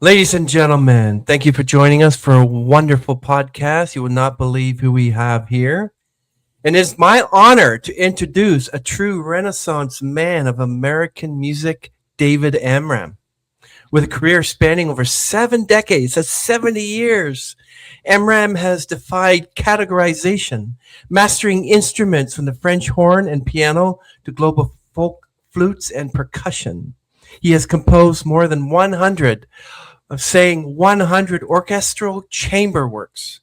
Ladies and gentlemen, thank you for joining us for a wonderful podcast. You will not believe who we have here. And it's my honor to introduce a true Renaissance man of American music, David Amram. With a career spanning over 7 decades, that's 70 years, Amram has defied categorization, mastering instruments from the French horn and piano to global folk flutes and percussion. He has composed more than 100 orchestral chamber works,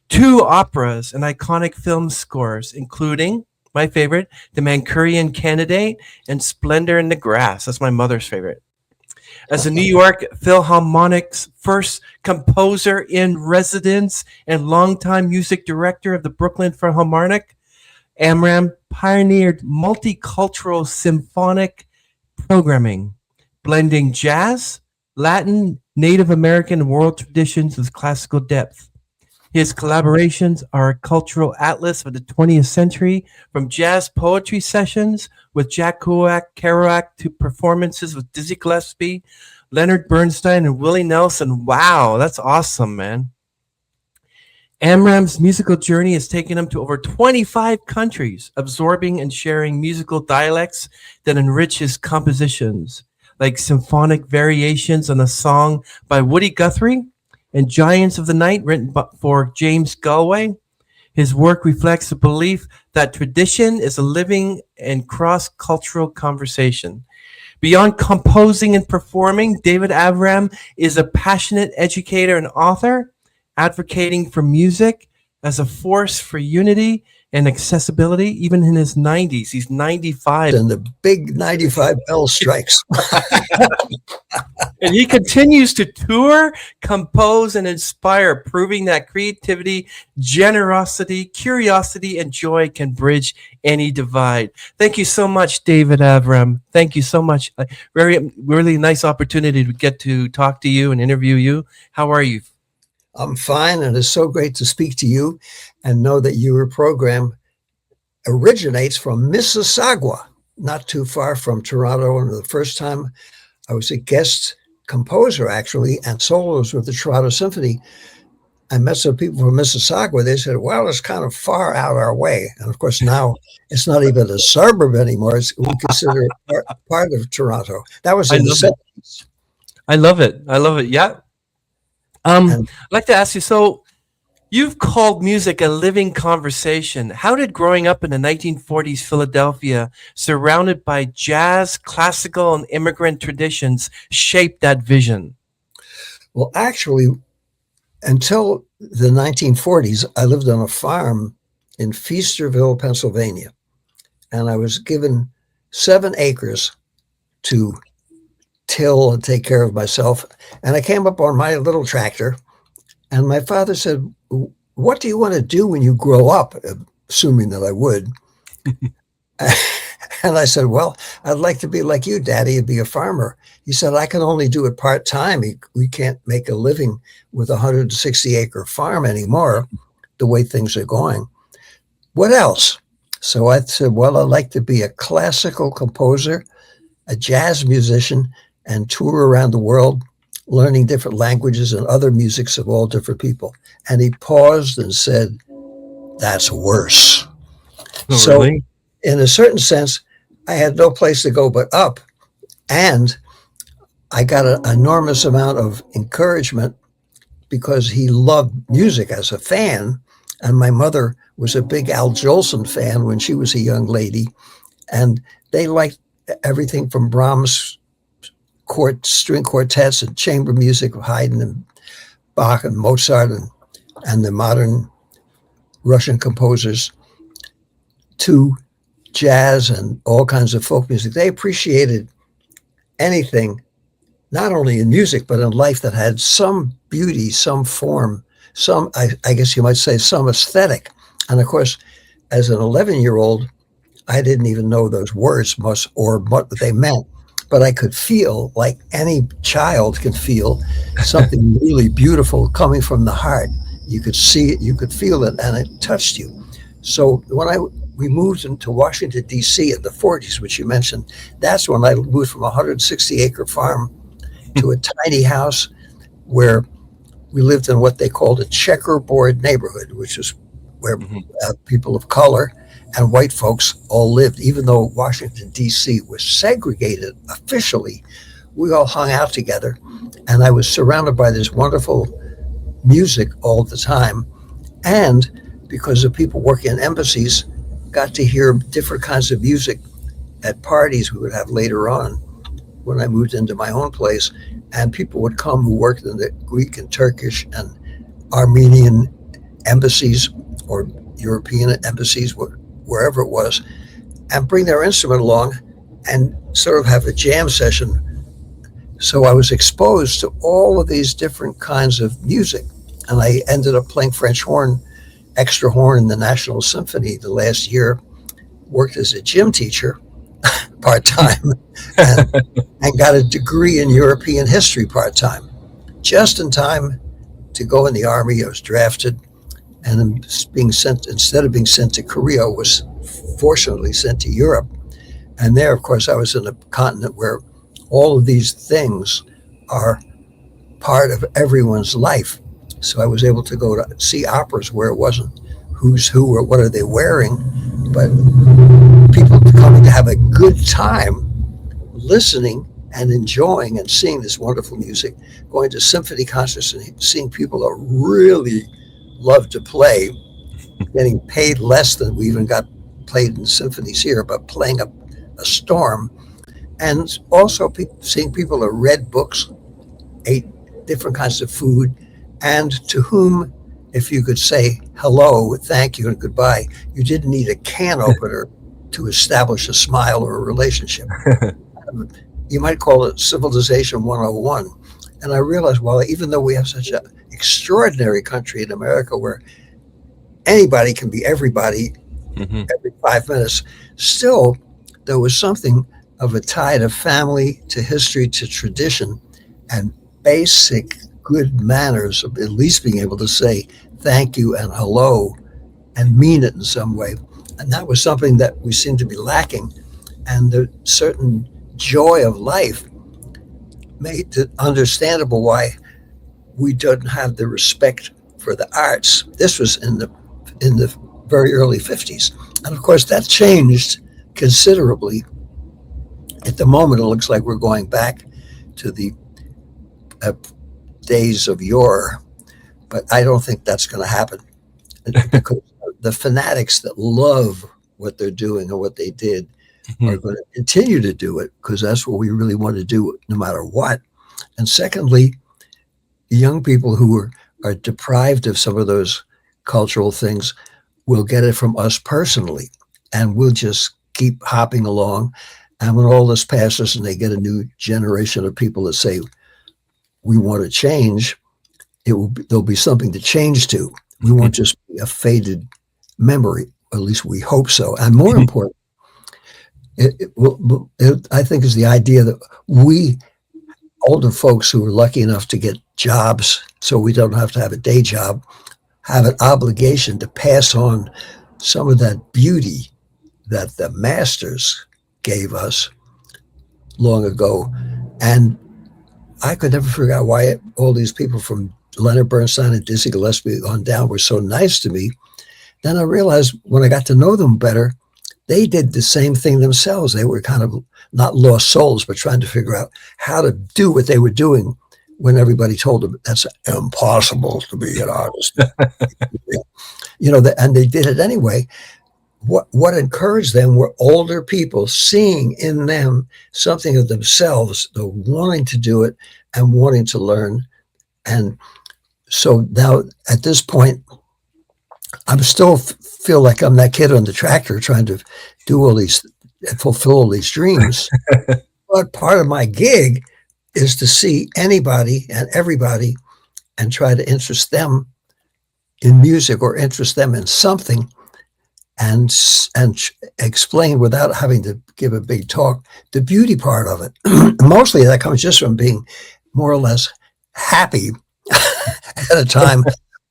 two operas, and iconic film scores, including my favorite, The Manchurian Candidate and Splendor in the Grass. That's my mother's favorite. As the New York Philharmonic's first composer in residence and longtime music director of the Brooklyn Philharmonic, Amram pioneered multicultural symphonic programming, blending jazz, Latin, Native American, and world traditions with classical depth. His collaborations are a cultural atlas of the 20th century, from jazz poetry sessions with Jack Kerouac to performances with Dizzy Gillespie, Leonard Bernstein, and Willie Nelson. Wow, that's awesome, man. Amram's musical journey has taken him to over 25 countries, absorbing and sharing musical dialects that enrich his compositions, like Symphonic Variations on a song by Woody Guthrie and Giants of the Night, written for James Galway. His work reflects the belief that tradition is a living and cross-cultural conversation. Beyond composing and performing, David Amram is a passionate educator and author, advocating for music as a force for unity and accessibility. Even in his 90s, he's 95. And the big 95 bell strikes. And he continues to tour, compose, and inspire, proving that creativity, generosity, curiosity, and joy can bridge any divide. Thank you so much, David Amram. Thank you so much. Really nice opportunity to get to talk to you and interview you. How are you? I'm fine, and it's so great to speak to you and know that your program originates from Mississauga, not too far from Toronto. And the first time I was a guest composer, actually, and solos with the Toronto Symphony, I met some people from Mississauga. They said, well, it's kind of far out our way. And of course, now it's not even a suburb anymore. We consider it part of Toronto. That was in the 70s. I love it. Yeah. I'd like to ask you, so you've called music a living conversation. How did growing up in the 1940s Philadelphia, surrounded by jazz, classical, and immigrant traditions, shape that vision? Well, actually, until the 1940s, I lived on a farm in Feasterville, Pennsylvania, and I was given 7 acres to till and take care of myself. And I came up on my little tractor, and my father said, what do you want to do when you grow up? Assuming that I would. And I said, well, I'd like to be like you, Daddy, and be a farmer. He said, I can only do it part-time. We can't make a living with a 160-acre farm anymore, the way things are going. What else? So I said, well, I'd like to be a classical composer, a jazz musician, and tour around the world, learning different languages and other musics of all different people. And he paused and said, that's worse. Oh, so really? In a certain sense, I had no place to go but up. And I got an enormous amount of encouragement because he loved music as a fan. And my mother was a big Al Jolson fan when she was a young lady. And they liked everything from Brahms string quartets and chamber music of Haydn and Bach and Mozart and the modern Russian composers to jazz and all kinds of folk music. They appreciated anything, not only in music, but in life that had some beauty, some form, some, I guess you might say, some aesthetic. And of course, as an 11-year-old, I didn't even know those words much or what they meant. But I could feel, like any child can feel, something really beautiful coming from the heart. You could see it, you could feel it, and it touched you. So when we moved into Washington, D.C. in the 40s, which you mentioned, that's when I moved from a 160-acre farm to a tiny house where we lived in what they called a checkerboard neighborhood, which is where Hmm. people of color and white folks all lived. Even though Washington, D.C. was segregated officially, we all hung out together. And I was surrounded by this wonderful music all the time. And because the people working in embassies got to hear different kinds of music at parties we would have later on when I moved into my own place. And people would come who worked in the Greek and Turkish and Armenian embassies or European embassies, wherever it was, and bring their instrument along and sort of have a jam session. So I was exposed to all of these different kinds of music. And I ended up playing French horn, extra horn in the National Symphony the last year, worked as a gym teacher part time, and got a degree in European history part time, just in time to go in the army. I was drafted and being sent, instead of being sent to Korea, was fortunately sent to Europe. And there, of course, I was in a continent where all of these things are part of everyone's life. So I was able to go to see operas where it wasn't who's who or what are they wearing, but people coming to have a good time listening and enjoying and seeing this wonderful music, going to symphony concerts and seeing people that really love to play, getting paid less than we even got played in symphonies here, but playing a storm. And also seeing people that read books, ate different kinds of food, and to whom, if you could say hello, thank you, and goodbye, you didn't need a can opener to establish a smile or a relationship. You might call it Civilization 101. And I realized, well, even though we have such an extraordinary country in America where anybody can be everybody Hmm. every 5 minutes, still there was something of a tie to family, to history, to tradition, and basic good manners of at least being able to say thank you and hello and mean it in some way. And that was something that we seem to be lacking. And the certain joy of life made it understandable why we don't have the respect for the arts. This was in the very early 50s. And of course that changed considerably. At the moment it looks like we're going back to the uh, days of yore, but I don't think that's going to happen because the fanatics that love what they're doing or what they did are going to continue to do it because that's what we really want to do no matter what. And secondly, young people who are deprived of some of those cultural things will get it from us personally, and we'll just keep hopping along. And when all this passes and they get a new generation of people that say, we want to change, there'll be something to change to. We won't just be a faded memory, at least we hope so. And more important, I think is the idea that we older folks who are lucky enough to get jobs so we don't have to have a day job have an obligation to pass on some of that beauty that the masters gave us long ago. And I could never figure out why all these people from Leonard Bernstein and Dizzy Gillespie on down were so nice to me. Then I realized when I got to know them better, they did the same thing themselves. They were kind of not lost souls, but trying to figure out how to do what they were doing when everybody told them that's impossible to be an artist. And they did it anyway. What encouraged them were older people seeing in them something of themselves, the wanting to do it and wanting to learn. And so now at this point, I'm still feel like I'm that kid on the tractor trying to do all these, fulfill all these dreams. But part of my gig is to see anybody and everybody and try to interest them in music or interest them in something and explain without having to give a big talk the beauty part of it. Mostly that comes just from being more or less happy at a time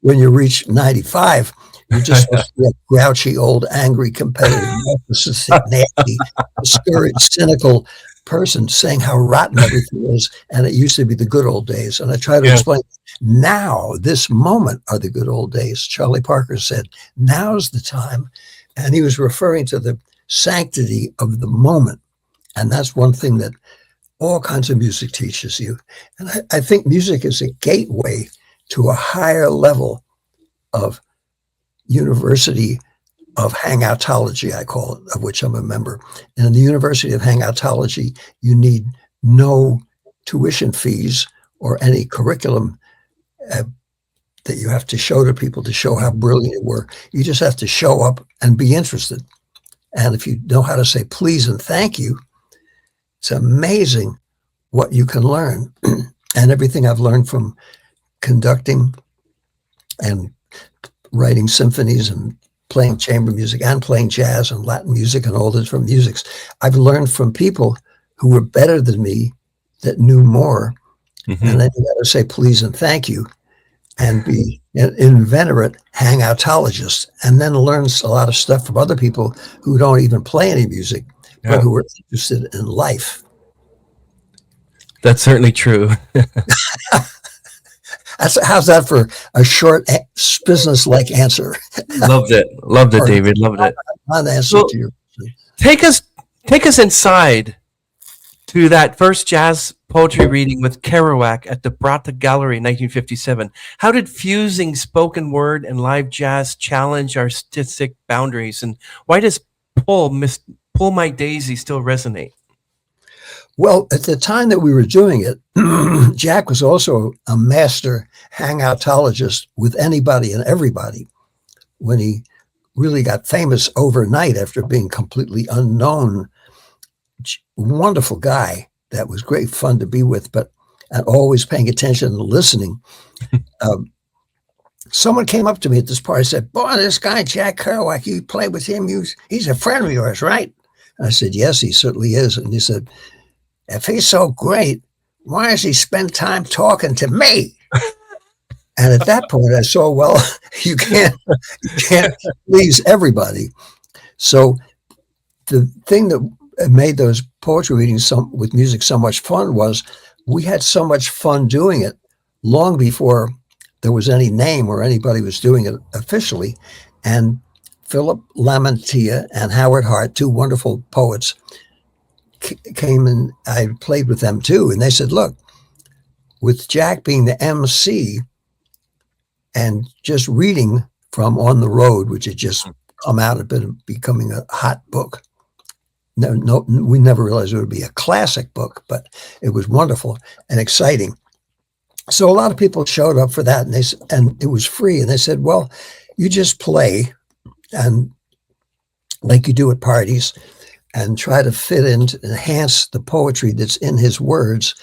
when you reach 95. You're just supposed to be a grouchy, old, angry, competitive, narcissistic, nasty, discouraged, cynical, person saying how rotten everything is, and it used to be the good old days. And I try to Yeah. explain, now, this moment are the good old days. Charlie Parker said, now's the time. And he was referring to the sanctity of the moment. And that's one thing that all kinds of music teaches you. And I think music is a gateway to a higher level of university of hangoutology, I call it, of which I'm a member. And in the University of Hangoutology, you need no tuition fees or any curriculum that you have to show to people to show how brilliant you were. You just have to show up and be interested. And if you know how to say please and thank you, it's amazing what you can learn. And everything I've learned from conducting and writing symphonies and playing chamber music and playing jazz and Latin music and all the different musics, I've learned from people who were better than me, that knew more. Mm-hmm. And then you got to say please and thank you and be an inveterate hangoutologist, and then learns a lot of stuff from other people who don't even play any music, but who are interested in life. That's certainly true. How's that for a short, business-like answer? Loved it, David. Loved it. Not an answer to your question. Take us inside to that first jazz poetry reading with Kerouac at the Brata Gallery in 1957. How did fusing spoken word and live jazz challenge artistic boundaries, and why does Pull My Daisy still resonate? Well, at the time that we were doing it, Jack was also a master hangoutologist with anybody and everybody. When he really got famous overnight after being completely unknown, wonderful guy that was great fun to be with, but always paying attention and listening. Someone came up to me at this party and said, boy, this guy, Jack Kerouac, you play with him, he's a friend of yours, right? And I said, yes, he certainly is. And he said, if he's so great, why does he spend time talking to me? And at that point, I saw, well, you can't please everybody. So the thing that made those poetry readings with music so much fun was we had so much fun doing it long before there was any name or anybody was doing it officially. And Philip Lamantia and Howard Hart, two wonderful poets, came and I played with them too. And they said, look, with Jack being the MC and just reading from On the Road, which had just come out, had been becoming a hot book. No, we never realized it would be a classic book, but it was wonderful and exciting. So a lot of people showed up for that, and it was free. And they said, well, you just play and like you do at parties, and try to fit in, to enhance the poetry that's in his words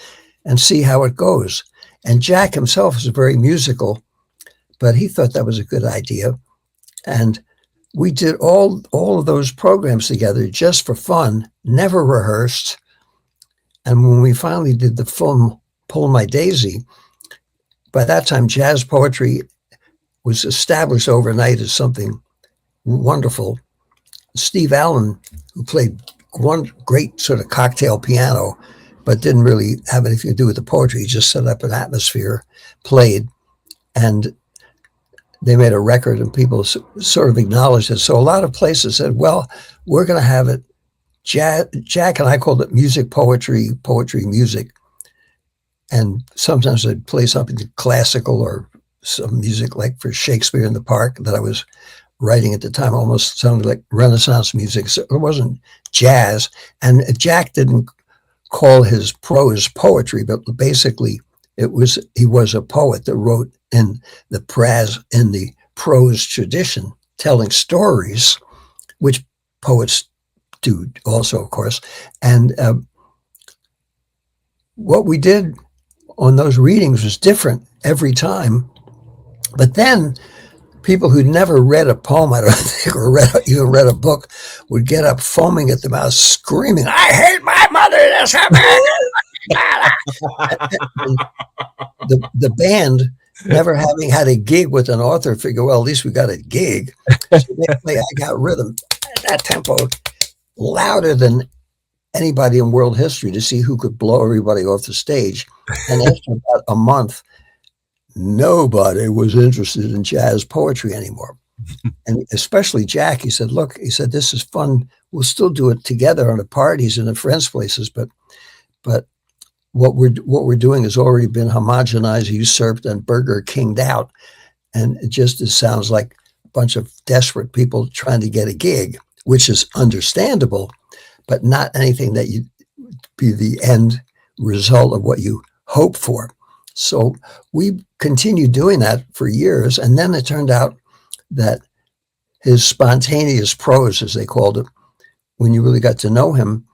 and see how it goes. And Jack himself is very musical, but he thought that was a good idea. And we did all of those programs together just for fun, never rehearsed. And when we finally did the film Pull My Daisy, by that time, jazz poetry was established overnight as something wonderful. Steve Allen, who played one great sort of cocktail piano, but didn't really have anything to do with the poetry. He just set up an atmosphere, played, and they made a record, and people sort of acknowledged it. So a lot of places said, well, we're going to have it. Jack and I called it music, poetry, music. And sometimes I'd play something classical or some music like for Shakespeare in the Park that I was writing at the time, almost sounded like Renaissance music. So it wasn't jazz. And Jack didn't call his prose poetry, but basically he was a poet that wrote in the prose tradition, telling stories, which poets do also, of course. And what we did on those readings was different every time. But then people who'd never read a poem, I don't think, or even read a book, would get up foaming at the mouth, screaming, I hate my mother. That's the band, never having had a gig with an author, figure, well, at least we got a gig. So they play I Got Rhythm, that tempo, louder than anybody in world history to see who could blow everybody off the stage. And after about a month, nobody was interested in jazz poetry anymore. And especially Jack, he said, look, he said, this is fun. We'll still do it together on the parties and in friends' places, but what we're doing has already been homogenized, usurped, and Burger Kinged out. And it sounds like a bunch of desperate people trying to get a gig, which is understandable, but not anything that you be the end result of what you hope for. So we continued doing that for years. And then it turned out that his spontaneous prose, as they called it, when you really got to know him,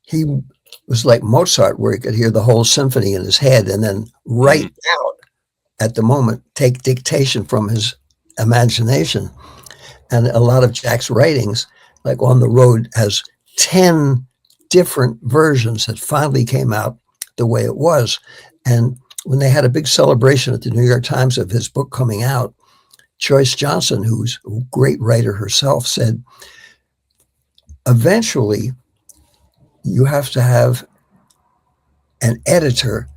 he was like Mozart, where he could hear the whole symphony in his head and then write out at the moment, take dictation from his imagination. And a lot of Jack's writings, like On the Road, has 10 different versions that finally came out the way it was. And when they had a big celebration at the New York Times of his book coming out, Joyce Johnson, who's a great writer herself, said, eventually you have to have an editor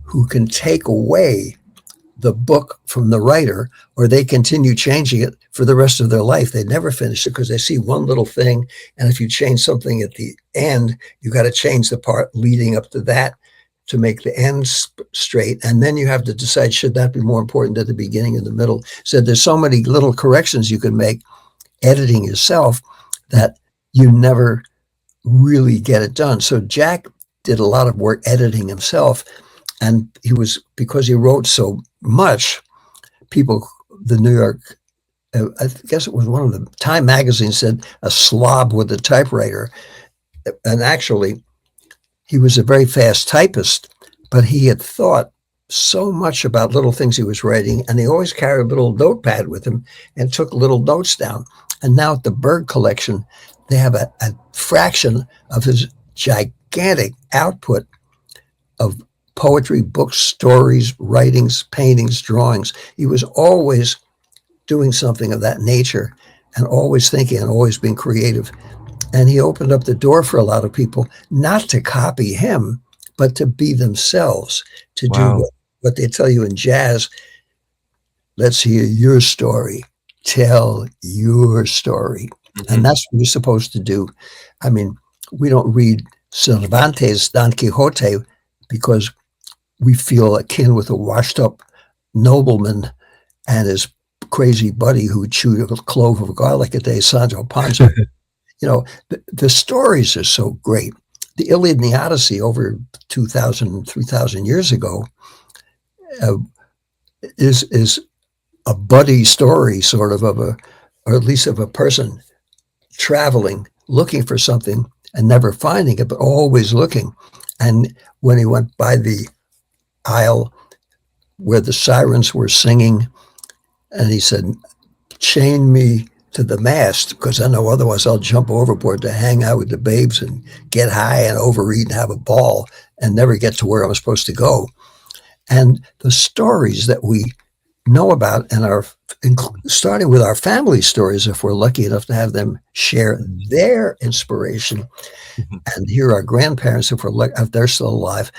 who can take away the book from the writer, or they continue changing it for the rest of their life. They never finish it because they see one little thing. And if you change something at the end, you got to change the part leading up to that to make the end straight. And then you have to decide, should that be more important at the beginning or the middle? So there's so many little corrections you can make editing yourself that you never really get it done. So Jack did a lot of work editing himself. And because he wrote so much, the New York, I guess it was one of the Time magazine said, a slob with a typewriter. And actually, he was a very fast typist, but he had thought so much about little things he was writing, and he always carried a little notepad with him and took little notes down. And now at the Berg collection, they have a fraction of his gigantic output of poetry, books, stories, writings, paintings, drawings. He was always doing something of that nature and always thinking and always being creative. And he opened up the door for a lot of people not to copy him, but to be themselves, to do what they tell you in jazz. Let's hear your story. Tell your story. Mm-hmm. And that's what we're supposed to do. I mean, we don't read Cervantes' Don Quixote because we feel akin with a washed up nobleman and his crazy buddy who chewed a clove of garlic a day, Sancho Panza. The stories are so great. The Iliad and the Odyssey over 2,000, 3,000 years ago is a buddy story, sort of or at least of a person traveling, looking for something and never finding it, but always looking. And when he went by the isle where the sirens were singing, and he said, chain me to the mast, because I know otherwise I'll jump overboard to hang out with the babes and get high and overeat and have a ball and never get to where I'm supposed to go. And the stories that we know about starting with our family stories, if we're lucky enough to have them share their inspiration, and hear our grandparents, if they're still alive,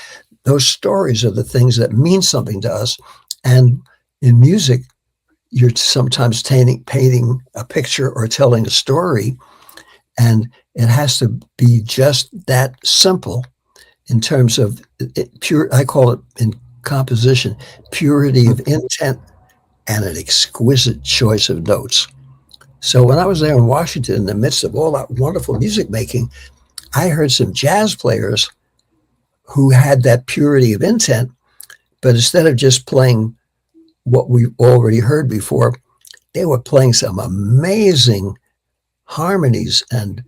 those stories are the things that mean something to us. And in music, you're sometimes painting a picture or telling a story, and it has to be just that simple in terms of pure. I call it in composition, purity of intent and an exquisite choice of notes. So when I was there in Washington, in the midst of all that wonderful music making, I heard some jazz players who had that purity of intent, but instead of just playing what we already heard before, they were playing some amazing harmonies and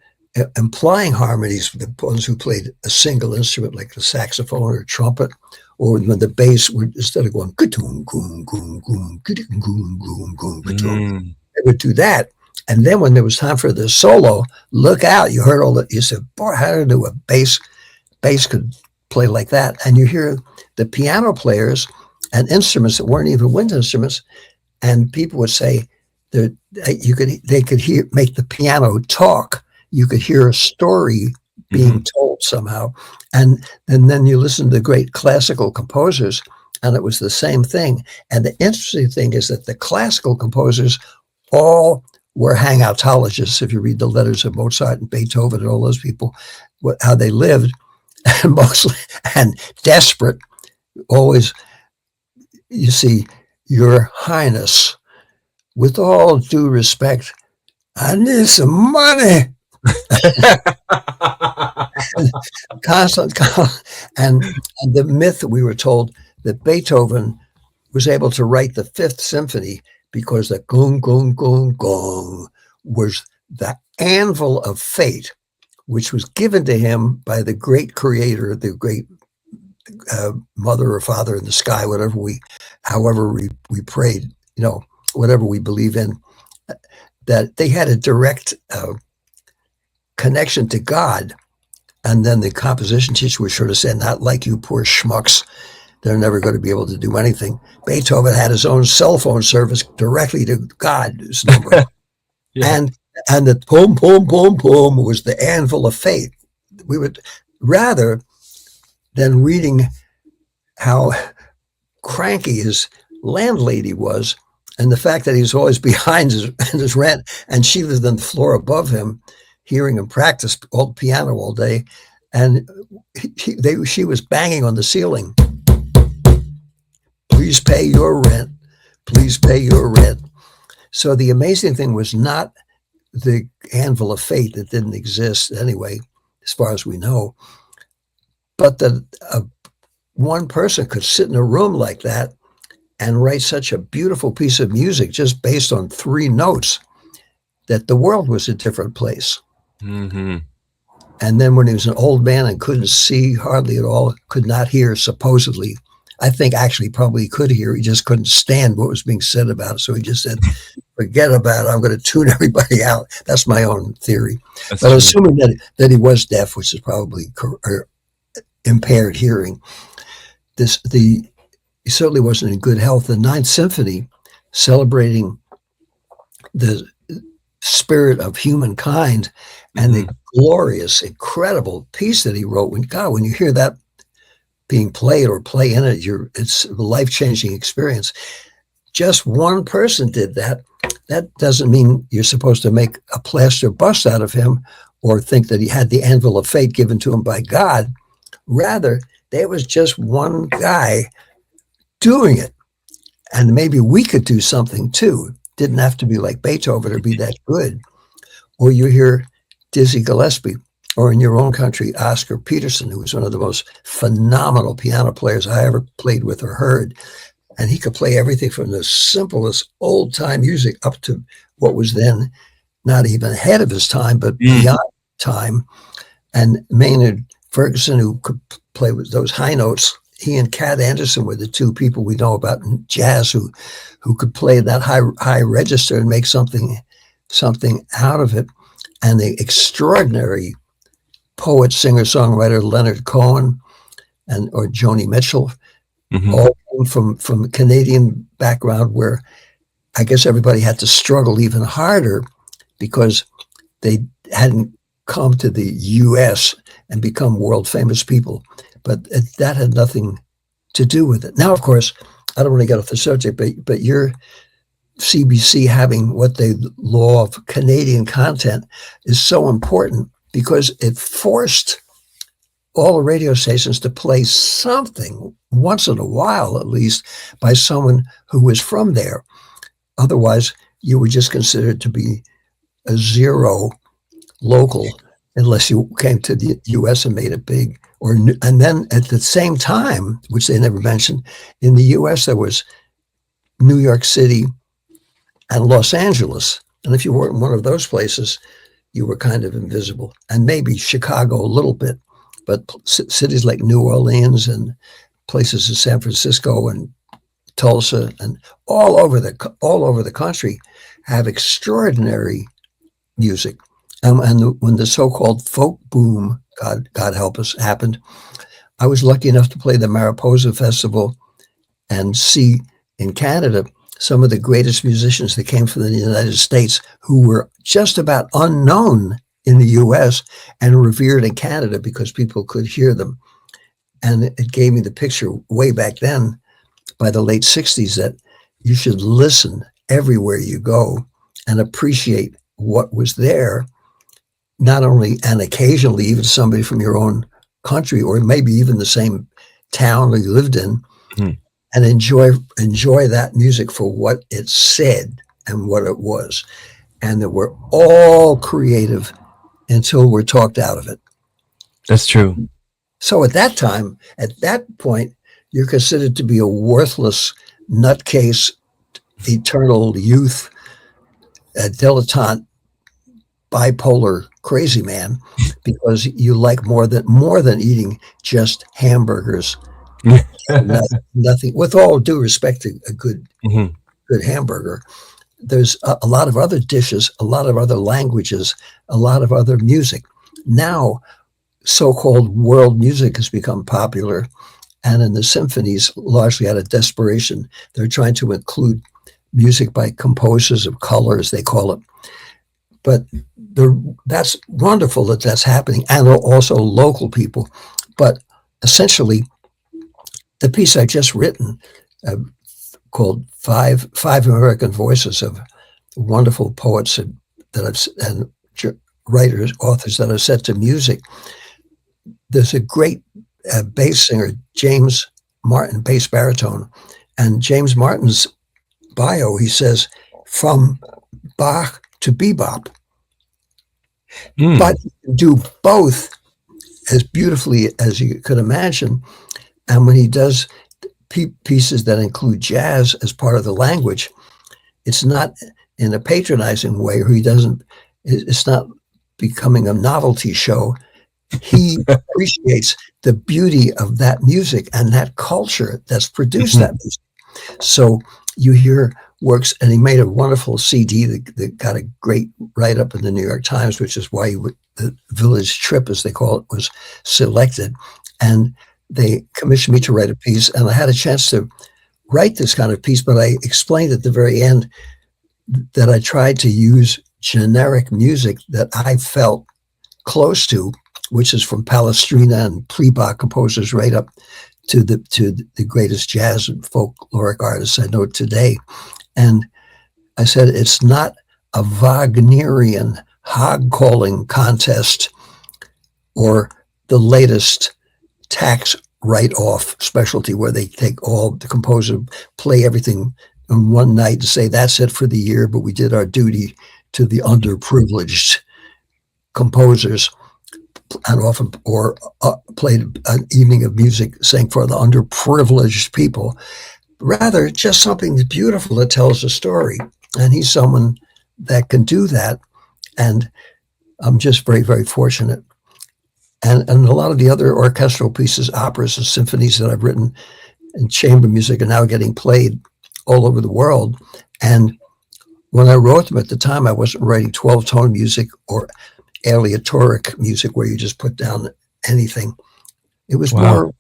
implying harmonies with the ones who played a single instrument like the saxophone or trumpet, or when the bass would, instead of going goom goom goom goom goom goom goom goom, they would do that. And then when there was time for the solo, look out! You heard all that. You said, "Boy, how to do a bass could play like that?" And you hear the piano players and instruments that weren't even wind instruments, and people would say that they could make the piano talk. You could hear a story being told somehow. And then you listen to the great classical composers, and it was the same thing. And the interesting thing is that the classical composers all were hangoutologists. If you read the letters of Mozart and Beethoven and all those people, how they lived, and mostly and desperate, always, you see, Your Highness, with all due respect, I need some money. Constant, and the myth, we were told, that Beethoven was able to write the Fifth Symphony because the gong, gong, gong, gong was the anvil of fate, which was given to him by the great creator, the great mother or father in the sky, however we prayed, whatever we believe in, that they had a direct connection to God. And then the composition teacher was sure to say, not like you poor schmucks, they're never going to be able to do anything. Beethoven had his own cell phone service directly to God's number. Yeah. And the boom, boom, boom, boom was the anvil of fate. We would, rather than reading how cranky his landlady was, and the fact that he was always behind his rent, and she lived on the floor above him, hearing him practice all piano all day, and she was banging on the ceiling. Please pay your rent. Please pay your rent. So the amazing thing was not the anvil of fate that didn't exist anyway, as far as we know, but that one person could sit in a room like that and write such a beautiful piece of music just based on 3 notes, that the world was a different place. Mm-hmm. And then when he was an old man and couldn't see hardly at all, could not hear, supposedly, I think actually probably could hear, he just couldn't stand what was being said about it. So he just said, forget about it, I'm going to tune everybody out. That's my own theory. That's but true. Assuming that he was deaf, which is probably impaired hearing, he certainly wasn't in good health. The Ninth Symphony, celebrating the spirit of humankind and the glorious, incredible piece that he wrote. When you hear that being played or play in it, it's a life-changing experience. Just one person did that. That doesn't mean you're supposed to make a plaster bust out of him or think that he had the anvil of fate given to him by God. Rather, there was just one guy doing it. And maybe we could do something too. Didn't have to be like Beethoven or be that good. Or you hear Dizzy Gillespie, or in your own country, Oscar Peterson, who was one of the most phenomenal piano players I ever played with or heard. And he could play everything from the simplest old-time music up to what was then not even ahead of his time, but beyond time. And Maynard Ferguson, who could play with those high notes, he and Cat Anderson were the 2 people we know about in jazz who could play that high register and make something out of it. And the extraordinary poet, singer, songwriter Leonard Cohen or Joni Mitchell, all from a Canadian background, where I guess everybody had to struggle even harder because they hadn't come to the U.S. and become world famous people. But that had nothing to do with it. Now, of course, I don't want to get off the subject, but your CBC having what the law of Canadian content is so important because it forced all the radio stations to play something once in a while, at least, by someone who was from there. Otherwise, you were just considered to be a zero local unless you came to the U.S. and made it big. And then at the same time, which they never mentioned, in the U.S. there was New York City and Los Angeles. And if you weren't in one of those places, you were kind of invisible. And maybe Chicago a little bit, but cities like New Orleans and places in San Francisco and Tulsa and all over the country have extraordinary music. And when the so-called folk boom, God help us, happened, I was lucky enough to play the Mariposa Festival and see in Canada some of the greatest musicians that came from the United States who were just about unknown in the US and revered in Canada because people could hear them. And it gave me the picture way back then, by the late 60s, that you should listen everywhere you go and appreciate what was there, not only and occasionally even somebody from your own country or maybe even the same town that you lived in, and enjoy that music for what it said and what it was. And that we're all creative until we're talked out of it. That's true. So at that time, at that point, you're considered to be a worthless nutcase, eternal youth, a dilettante, bipolar crazy man, because you like more than eating just hamburgers. Nothing. With all due respect to a good hamburger, there's a lot of other dishes, a lot of other languages, a lot of other music. Now, so-called world music has become popular, and in the symphonies, largely out of desperation, they're trying to include music by composers of color, as they call it. But that's wonderful that that's happening, and also local people. But essentially, the piece I just written, called Five American Voices of wonderful poets and writers, authors that are set to music. There's a great bass singer, James Martin, bass baritone, and James Martin's bio, he says, from Bach to bebop. But you can do both as beautifully as you could imagine. And when he does pieces that include jazz as part of the language, it's not in a patronizing way, or it's not becoming a novelty show. He appreciates the beauty of that music and that culture that's produced that music. So you hear works, and he made a wonderful CD that got a great write-up in the New York Times, which is why the Village Trip, as they call it, was selected. And they commissioned me to write a piece, and I had a chance to write this kind of piece, but I explained at the very end that I tried to use generic music that I felt close to, which is from Palestrina and pre-Bach composers right up to the greatest jazz and folkloric artists I know today. And I said, it's not a Wagnerian hog-calling contest or the latest tax write-off specialty where they take all the composer, play everything in one night and say, that's it for the year, but we did our duty to the underprivileged composers, and often played an evening of music sang for the underprivileged people. Rather, just something beautiful that tells a story. And he's someone that can do that. And I'm just very, very fortunate. And a lot of the other orchestral pieces, operas and symphonies that I've written and chamber music are now getting played all over the world. And when I wrote them at the time, I wasn't writing 12-tone music or aleatoric music where you just put down anything. It was more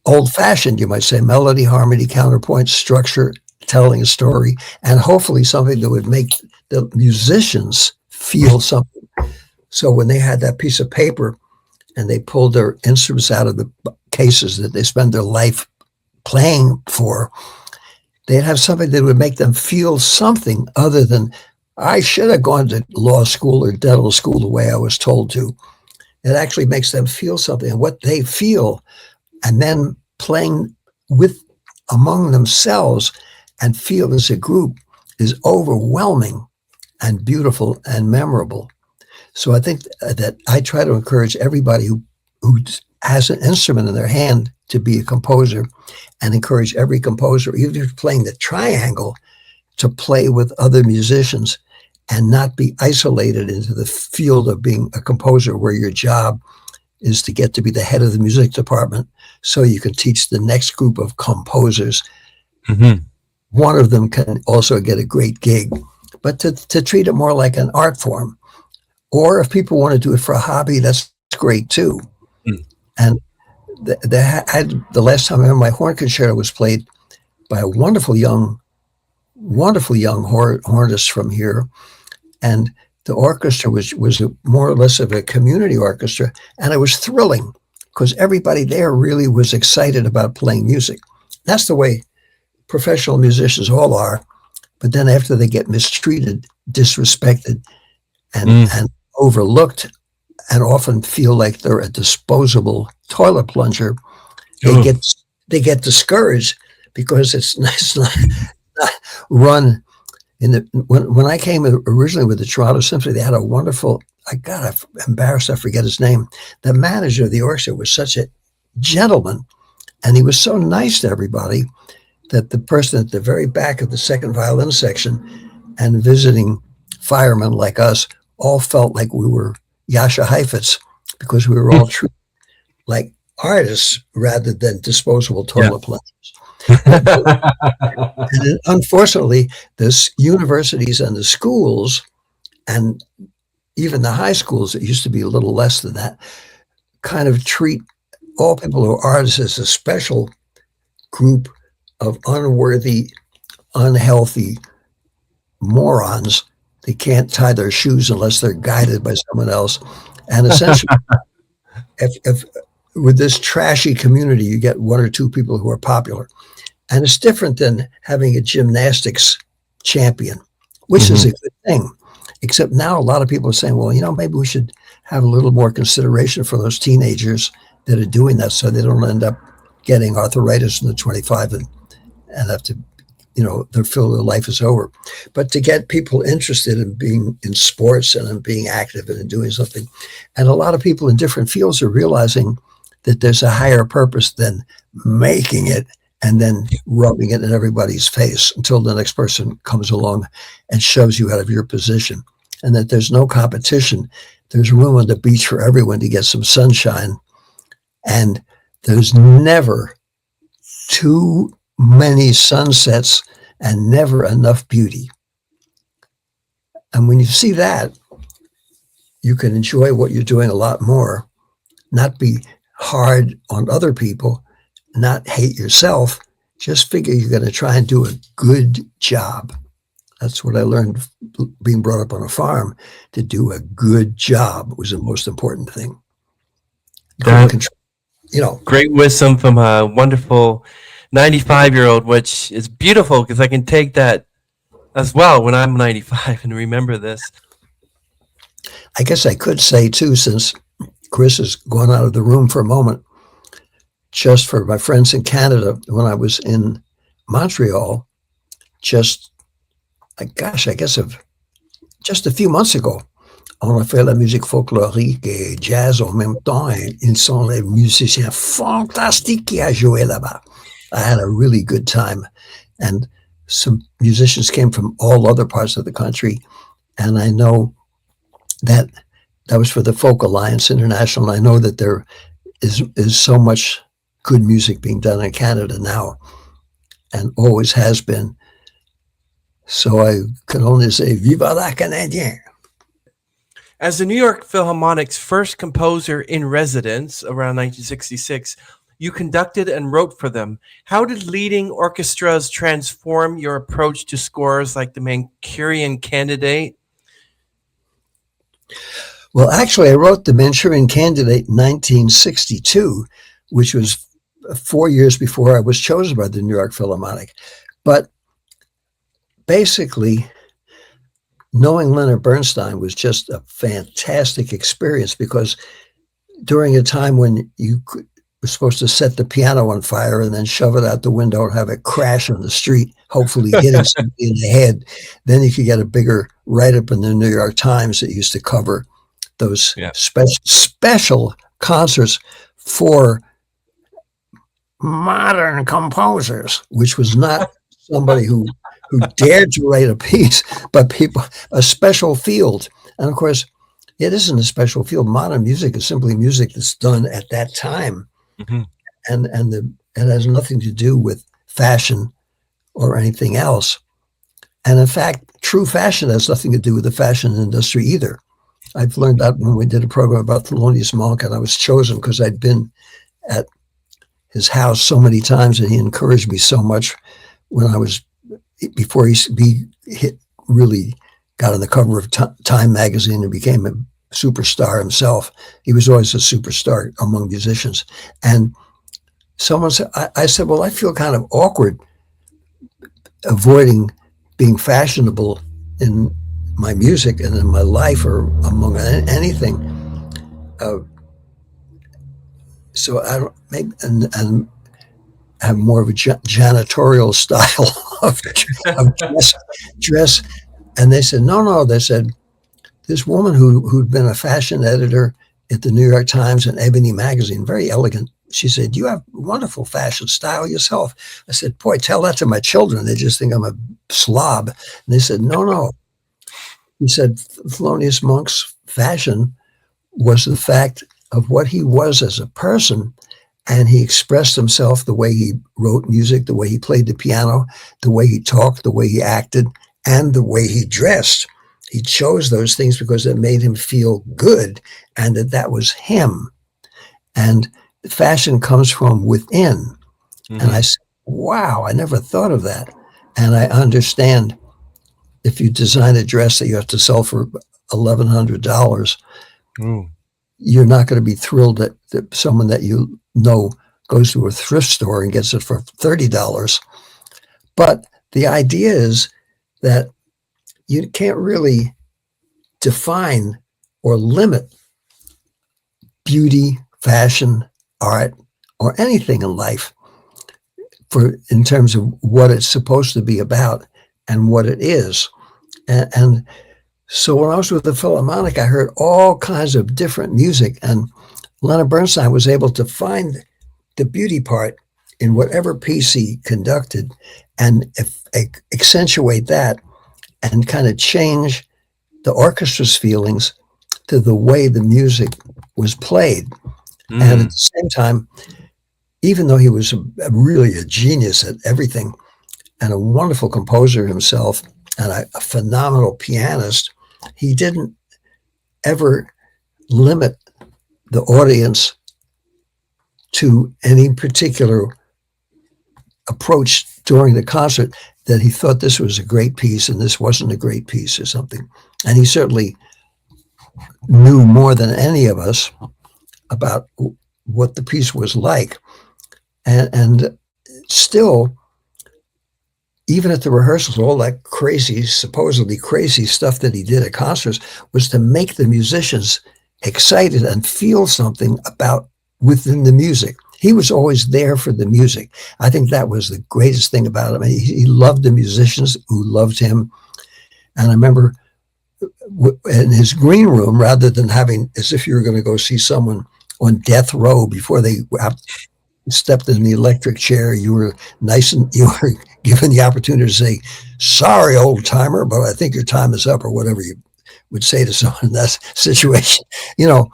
old-fashioned, you might say, melody, harmony, counterpoint, structure, telling a story, and hopefully something that would make the musicians feel something. So when they had that piece of paper and they pulled their instruments out of the cases that they spend their life playing for, they'd have something that would make them feel something other than, I should have gone to law school or dental school the way I was told to. It actually makes them feel something, and what they feel, and then playing among themselves and feel as a group is overwhelming and beautiful and memorable. So I think that I try to encourage everybody who has an instrument in their hand to be a composer, and encourage every composer, even if you're playing the triangle, to play with other musicians and not be isolated into the field of being a composer where your job is to get to be the head of the music department so you can teach the next group of composers. One of them can also get a great gig, but to treat it more like an art form. Or if people want to do it for a hobby, that's great too. And the last time I heard my horn concerto was played by a wonderful young hornist from here. And the orchestra was more or less of a community orchestra, and it was thrilling because everybody there really was excited about playing music. That's the way professional musicians all are. But then after they get mistreated, disrespected, and overlooked, and often feel like they're a disposable toilet plunger, they Ooh. get they get discouraged because it's not run in the when I came originally with the Toronto Symphony. They had a wonderful, I'm embarrassed I forget his name. The manager of the orchestra was such a gentleman, and he was so nice to everybody that the person at the very back of the second violin section and visiting firemen like us all felt like we were Yasha Heifetz because we were all treated like artists rather than disposable Yeah. toilet plungers. And unfortunately, the universities and the schools, and even the high schools, it used to be a little less than that, kind of treat all people who are artists as a special group of unworthy, unhealthy morons. They can't tie their shoes unless they're guided by someone else. And essentially, if with this trashy community, you get one or two people who are popular. And it's different than having a gymnastics champion, which is a good thing. Except now a lot of people are saying, well, maybe we should have a little more consideration for those teenagers that are doing that so they don't end up getting arthritis in the 25 and have to, they feel their life is over. But to get people interested in being in sports and in being active and in doing something. And a lot of people in different fields are realizing that there's a higher purpose than making it and then rubbing it in everybody's face until the next person comes along and shoves you out of your position. And that there's no competition. There's room on the beach for everyone to get some sunshine. And there's never too many sunsets and never enough beauty. And when you see that, you can enjoy what you're doing a lot more, not be hard on other people, not hate yourself. Just figure you're going to try and do a good job. That's what I learned being brought up on a farm. To do a good job was the most important thing. Great wisdom from a wonderful 95-year-old, which is beautiful because I can take that as well when I'm 95 and remember this. I guess I could say too, since Chris has gone out of the room for a moment, just for my friends in Canada, when I was in Montreal, I guess just a few months ago, on a fait la musique folklorique et jazz en même temps, et ils sont les musiciens fantastiques qui a joué là-bas. I had a really good time, and some musicians came from all other parts of the country, and I know that was for the Folk Alliance International. And I know that there is so much good music being done in Canada now, and always has been. So I can only say, Viva la Canadien! As the New York Philharmonic's first composer in residence around 1966, you conducted and wrote for them. How did leading orchestras transform your approach to scores like the Manchurian Candidate? Well, actually, I wrote the Manchurian Candidate in 1962, which was 4 years before I was chosen by the New York Philharmonic. But basically, knowing Leonard Bernstein was just a fantastic experience, because during a time when you were supposed to set the piano on fire and then shove it out the window and have it crash on the street, hopefully hitting somebody in the head, then you could get a bigger write-up in the New York Times that used to cover those special concerts for modern composers, which was not somebody who dared to write a piece, but people, a special field. And of course, it isn't a special field. Modern music is simply music that's done at that time. Mm-hmm. And it has nothing to do with fashion or anything else. And in fact, true fashion has nothing to do with the fashion industry either. I've learned that when we did a program about Thelonious Monk, and I was chosen because I'd been at his house so many times, and he encouraged me so much when I was, before he really got on the cover of Time magazine and became a superstar himself. He was always a superstar among musicians. And someone said, I said, well, I feel kind of awkward avoiding being fashionable in my music and in my life or among anything. So I don't make and have more of a janitorial style of dress. And they said, no. They said, this woman who'd been a fashion editor at the New York Times and Ebony magazine, very elegant. She said, you have wonderful fashion style yourself. I said, boy, tell that to my children. They just think I'm a slob. And they said, no. He said, Thelonious Monk's fashion was the fact of what he was as a person. And he expressed himself the way he wrote music, the way he played the piano, the way he talked, the way he acted, and the way he dressed. He chose those things because it made him feel good and that was him. And fashion comes from within. Mm-hmm. And I said, wow, I never thought of that. And I understand if you design a dress that you have to sell for $1,100, you're not going to be thrilled that someone that you know goes to a thrift store and gets it for $30. But the idea is that you can't really define or limit beauty, fashion, art, or anything in life in terms of what it's supposed to be about and what it is. And so when I was with the Philharmonic, I heard all kinds of different music, and Leonard Bernstein was able to find the beauty part in whatever piece he conducted and accentuate that and kind of change the orchestra's feelings to the way the music was played. And at the same time, even though he was really a genius at everything and a wonderful composer himself and a phenomenal pianist, he didn't ever limit the audience to any particular approach during the concert, that he thought this was a great piece and this wasn't a great piece or something. And he certainly knew more than any of us about what the piece was like. And still, even at the rehearsals, all that crazy, supposedly crazy stuff that he did at concerts was to make the musicians excited and feel something about within the music. He was always there for the music. I think that was the greatest thing about him. He loved the musicians who loved him. And I remember in his green room, rather than having, as if you were going to go see someone on death row before they stepped in the electric chair, you were nice and you were given the opportunity to say, sorry, old timer, but I think your time is up, or whatever you would say to someone in that situation. You know,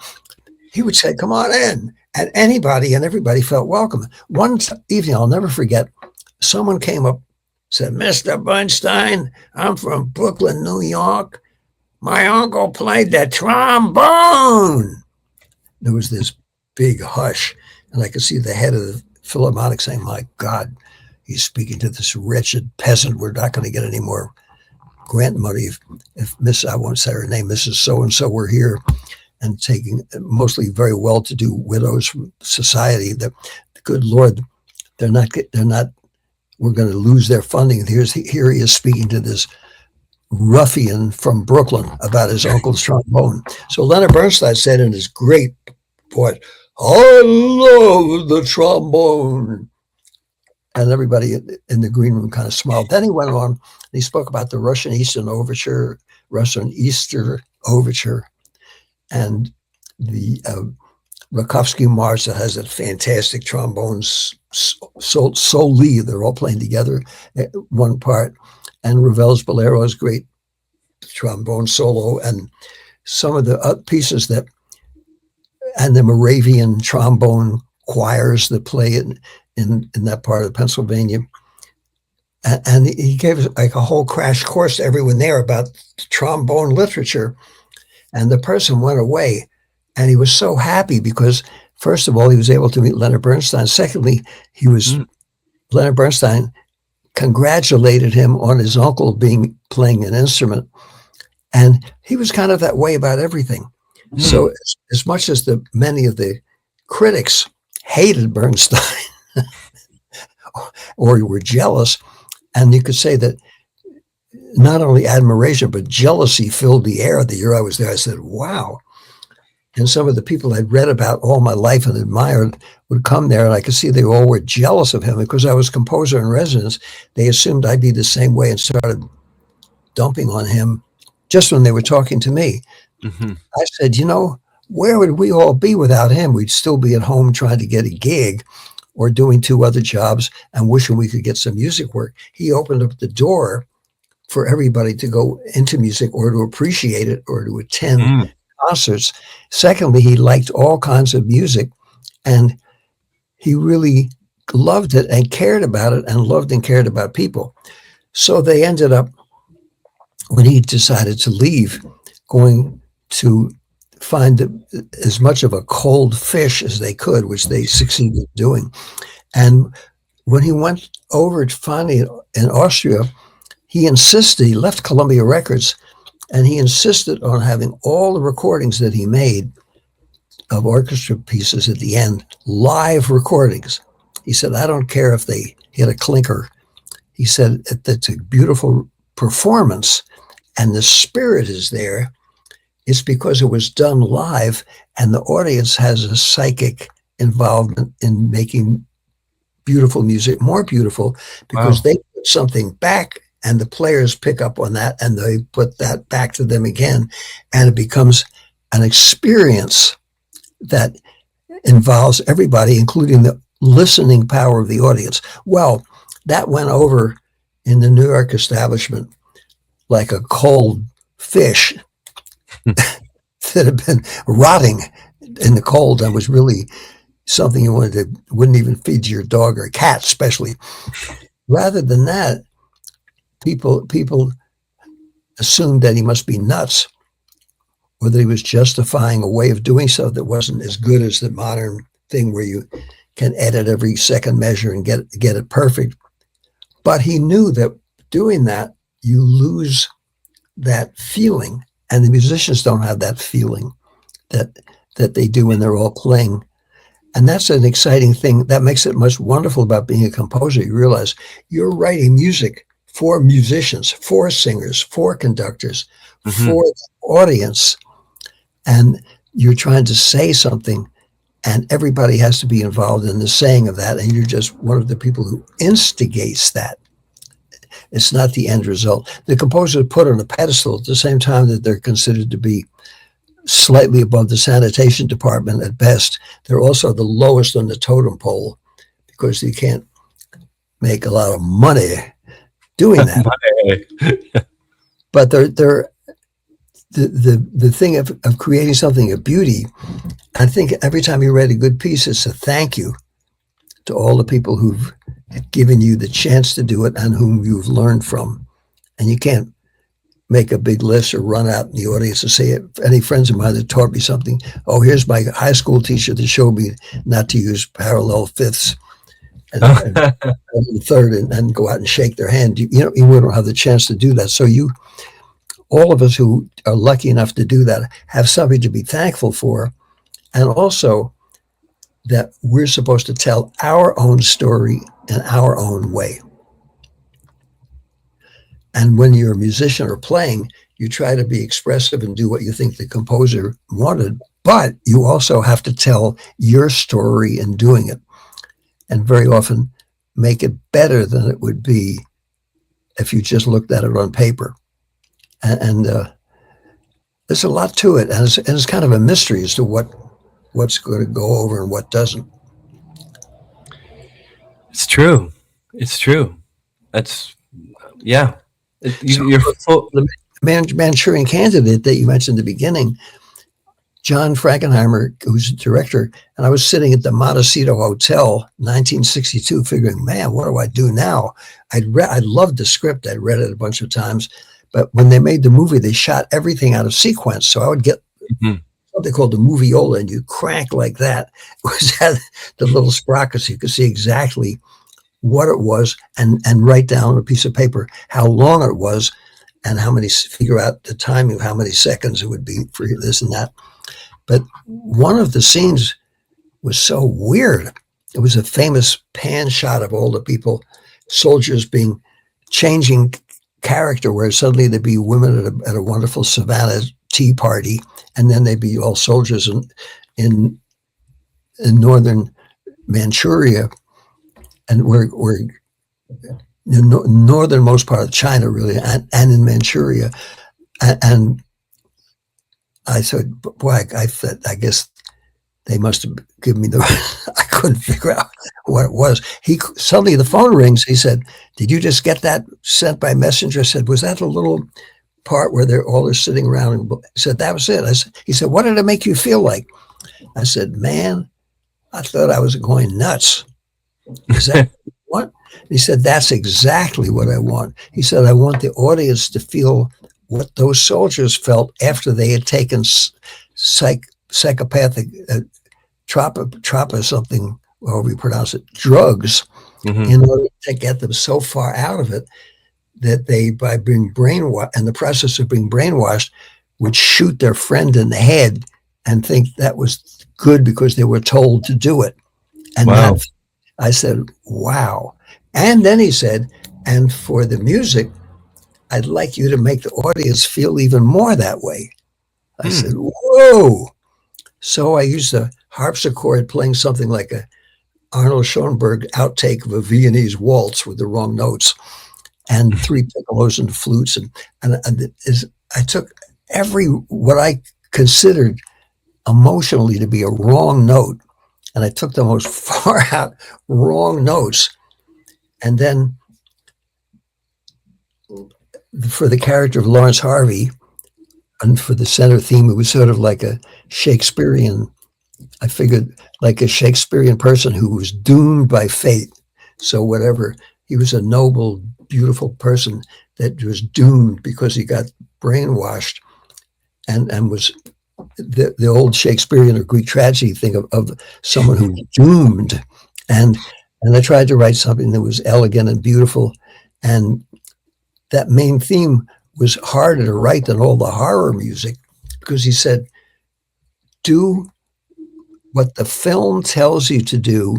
he would say, come on in. And anybody and everybody felt welcome. One evening, I'll never forget, someone came up, said, Mr. Bernstein, I'm from Brooklyn, New York. My uncle played the trombone. There was this big hush, and I could see the head of the Philharmonic saying, my God, he's speaking to this wretched peasant. We're not going to get any more grant money if Miss, I won't say her name, Mrs. So-and-so were here, and taking mostly very well-to-do widows from society. The good Lord, they're not, we're going to lose their funding. Here he is speaking to this ruffian from Brooklyn about his uncle's trombone. So Leonard Bernstein said in his great voice, I love the trombone. And everybody in the green room kind of smiled. Then he went on and he spoke about the Russian Eastern Overture, and the Rakovsky March that has that fantastic trombones, Soli, they're all playing together at one part, and Ravel's Bolero's great trombone solo, and some of the pieces that, and the Moravian trombone choirs that play in that part of Pennsylvania. And he gave like a whole crash course to everyone there about trombone literature. And the person went away, and he was so happy because, first of all, he was able to meet Leonard Bernstein. Secondly, Leonard Bernstein congratulated him on his uncle playing an instrument. And he was kind of that way about everything. So Mm. as much as many of the critics hated Bernstein or were jealous, and you could say that not only admiration but jealousy filled the air the year I was there. I said, wow. And some of the people I'd read about all my life and admired would come there, and I could see they all were jealous of him because I was composer in residence. They assumed I'd be the same way and started dumping on him just when they were talking to me. Mm-hmm. I said, where would we all be without him? We'd still be at home trying to get a gig or doing 2 other jobs and wishing we could get some music work. He opened up the door for everybody to go into music or to appreciate it or to attend Mm. concerts. Secondly, he liked all kinds of music, and he really loved it and cared about it and loved and cared about people. So they ended up, when he decided to leave, going to find as much of a cold fish as they could, which they succeeded doing. And when he went over to finally in Austria, he left Columbia Records, and he insisted on having all the recordings that he made of orchestra pieces at the end, live recordings. He said, I don't care if they hit a clinker. He said, it's a beautiful performance and the spirit is there. It's because it was done live and the audience has a psychic involvement in making beautiful music more beautiful because they put something back and the players pick up on that and they put that back to them again. And it becomes an experience that involves everybody, including the listening power of the audience. Well, that went over in the New York establishment like a cold fish that had been rotting in the cold and was really something you wouldn't even feed to your dog or cat, especially. Rather than that, people assumed that he must be nuts or that he was justifying a way of doing so that wasn't as good as the modern thing where you can edit every second measure and get it perfect. But he knew that doing that, you lose that feeling, and the musicians don't have that feeling that they do when they're all playing. And that's an exciting thing. That makes it much wonderful about being a composer. You realize you're writing music for musicians, for singers, for conductors, for the audience. And you're trying to say something, and everybody has to be involved in the saying of that. And you're just one of the people who instigates that. It's not the end result. The composer is put on a pedestal at the same time that they're considered to be slightly above the sanitation department at best. They're also the lowest on the totem pole because you can't make a lot of money doing that. But they're the thing of creating something of beauty. I think every time you write a good piece, it's a thank you to all the people who've given you the chance to do it and whom you've learned from. And you can't make a big list or run out in the audience and say, any friends of mine that taught me something, oh, here's my high school teacher that showed me not to use parallel fifths and third and go out and shake their hand. You wouldn't have the chance to do that. So all of us who are lucky enough to do that have something to be thankful for. And also that we're supposed to tell our own story in our own way. And when you're a musician or playing, you try to be expressive and do what you think the composer wanted, but you also have to tell your story in doing it. And very often make it better than it would be if you just looked at it on paper. And there's a lot to it. And it's kind of a mystery as to what's going to go over and what doesn't. It's true. It's true. That's, yeah. You're full. The Manchurian Candidate that you mentioned at the beginning, John Frankenheimer, who's the director, and I was sitting at the Montecito Hotel, 1962, figuring, man, what do I do now? I loved the script. I'd read it a bunch of times. But when they made the movie, they shot everything out of sequence. So I would get something called the moviola, and you crank like that. It was had the little sprockets. You could see exactly what it was and write down on a piece of paper how long it was and figure out the timing of how many seconds it would be for this and that. But one of the scenes was so weird. It was a famous pan shot of all the people, soldiers changing character, where suddenly there'd be women at a wonderful Savannah tea party, and then they'd be all soldiers in northern Manchuria, and we're the northernmost part of China, really, and in Manchuria. And I said, boy, I guess they must have given me I couldn't figure out what it was. Suddenly the phone rings. He said, "Did you just get that sent by messenger?" I said, "Was that a little part where they're all sitting around?" And he said, "That was it." He said, "What did it make you feel like?" I said, "Man, I thought I was going nuts." Is that what? He said, "That's exactly what I want." He said, "I want the audience to feel what those soldiers felt after they had taken psychopathic tropa something, however you pronounce it, drugs, in order to get them so far out of it that they, by being brainwashed, and the process of being brainwashed, would shoot their friend in the head and think that was good because they were told to do it." And Wow. I said, wow. And then he said, "And for the music, I'd like you to make the audience feel even more that way." I said, whoa. So I used a harpsichord playing something like a Arnold Schoenberg outtake of a Viennese waltz with the wrong notes, and 3 piccolos and flutes. And I took what I considered emotionally to be a wrong note, and I took the most far out wrong notes. And then for the character of Lawrence Harvey, and for the center theme, it was sort of like a Shakespearean, I figured, like a Shakespearean person who was doomed by fate. So whatever, he was a noble, beautiful person that was doomed because he got brainwashed, and was the old Shakespearean or Greek tragedy thing of someone who was doomed. And I tried to write something that was elegant and beautiful. And that main theme was harder to write than all the horror music, because he said, do what the film tells you to do.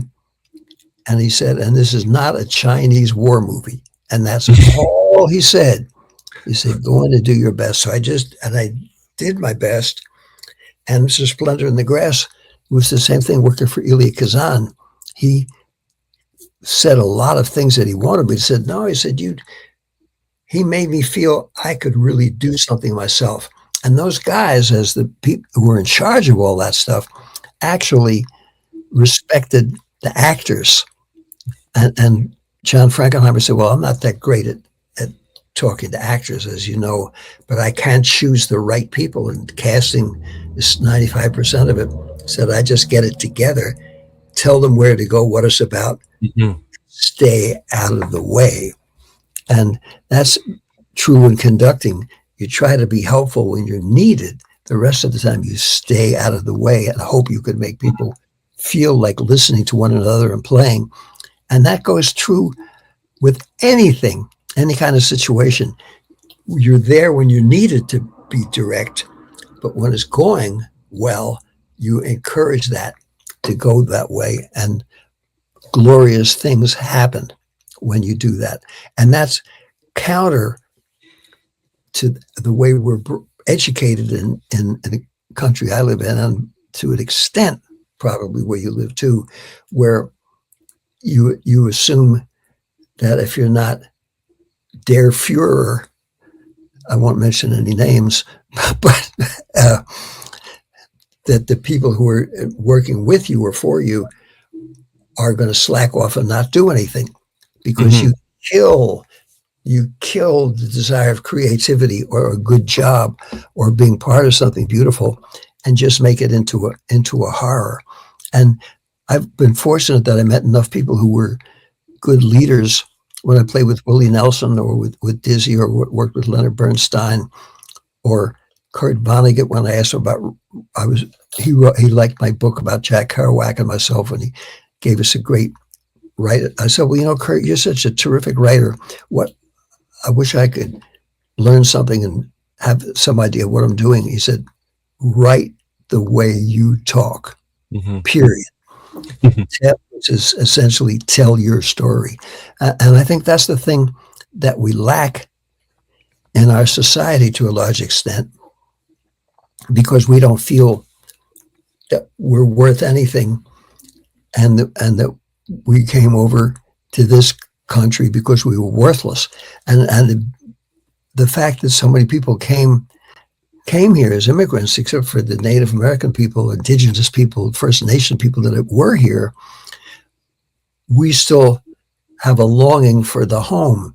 And he said, and this is not a Chinese war movie. And that's all he said. He said, go in and do your best. So I did my best. And Mr. Splendor in the Grass was the same thing, working for Elia Kazan. He said a lot of things that he wanted, but he said, no, he said, he made me feel I could really do something myself. And those guys, as the people who were in charge of all that stuff, actually respected the actors. And John Frankenheimer said, well, I'm not that great at talking to actors, as you know, but I can't choose the right people, and casting is 95% of it. Said, I just get it together, tell them where to go, what it's about, stay out of the way. And that's true in conducting. You try to be helpful when you're needed. The rest of the time, you stay out of the way and hope you could make people feel like listening to one another and playing. And that goes true with anything, any kind of situation. You're there when you're needed to be direct, but when it's going well, you encourage that to go that way, and glorious things happen when you do that. And that's counter to the way we're educated in the country I live in, and to an extent, probably where you live too, where you assume that if you're not der Führer, I won't mention any names, but that the people who are working with you or for you are going to slack off and not do anything, because you kill the desire of creativity or a good job or being part of something beautiful, and just make it into a horror. And I've been fortunate that I met enough people who were good leaders when I played with Willie Nelson, or with Dizzy, or worked with Leonard Bernstein, or Kurt Vonnegut. When I asked him about, he liked my book about Jack Kerouac and myself, and he gave us a great writer. I said, well, Kurt, you're such a terrific writer. I wish I could learn something and have some idea of what I'm doing, he said, write the way you talk, Mhm. period. Which is essentially tell your story. And I think that's the thing that we lack in our society to a large extent, because we don't feel that we're worth anything, and that we came over to this country because we were worthless. And the fact that so many people came here as immigrants, except for the Native American people, indigenous people, First Nation people that were here, we still have a longing for the home.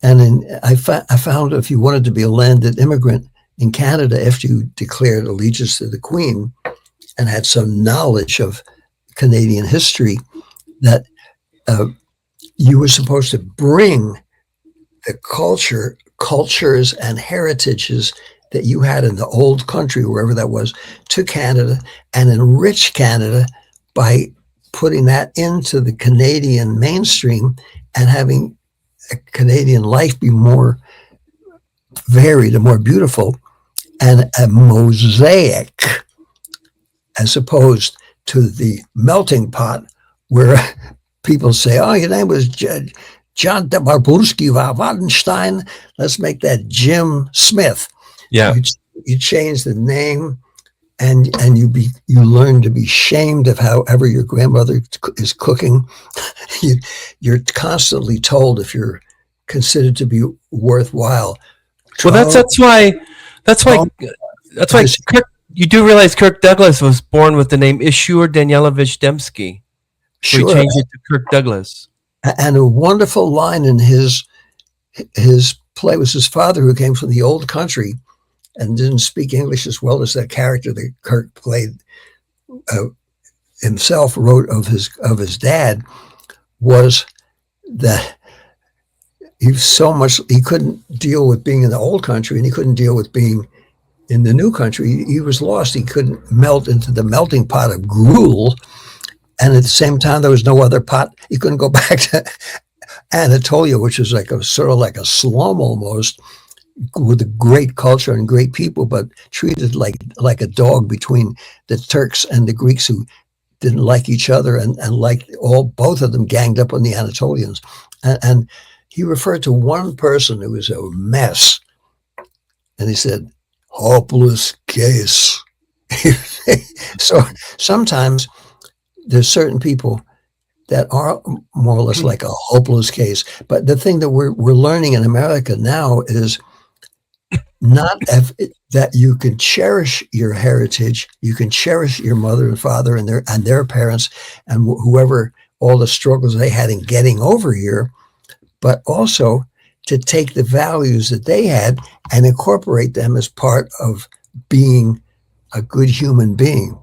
And I found if you wanted to be a landed immigrant in Canada, after you declared allegiance to the Queen and had some knowledge of Canadian history, that you were supposed to bring the cultures and heritages that you had in the old country, wherever that was, to Canada and enrich Canada by putting that into the Canadian mainstream and having a Canadian life be more varied and more beautiful, and a mosaic, as opposed to the melting pot where people say, oh, your name was John Dabarburski Wadenstein. Let's make that Jim Smith. Yeah. You change the name, and you learn to be shamed of however your grandmother is cooking. You're constantly told, if you're considered to be worthwhile. Well, that's why Kirk, you do realize Kirk Douglas was born with the name Ishur Danielovich Dembski. So he changed it to Kirk Douglas. And a wonderful line in his play was his father, who came from the old country and didn't speak English as well as that character that Kirk played, himself wrote of his dad, was that he couldn't deal with being in the old country, and he couldn't deal with being in the new country. He was lost. He couldn't melt into the melting pot of gruel. And at the same time, there was no other pot. He couldn't go back to Anatolia, which is sort of like a slum almost, with a great culture and great people, but treated like a dog between the Turks and the Greeks, who didn't like each other, and both of them ganged up on the Anatolians. And he referred to one person who was a mess, and he said, hopeless case. So sometimes there's certain people that are more or less like a hopeless case. But the thing that we're learning in America now is not that you can cherish your heritage, you can cherish your mother and father and their parents and whoever, all the struggles they had in getting over here, but also to take the values that they had and incorporate them as part of being a good human being,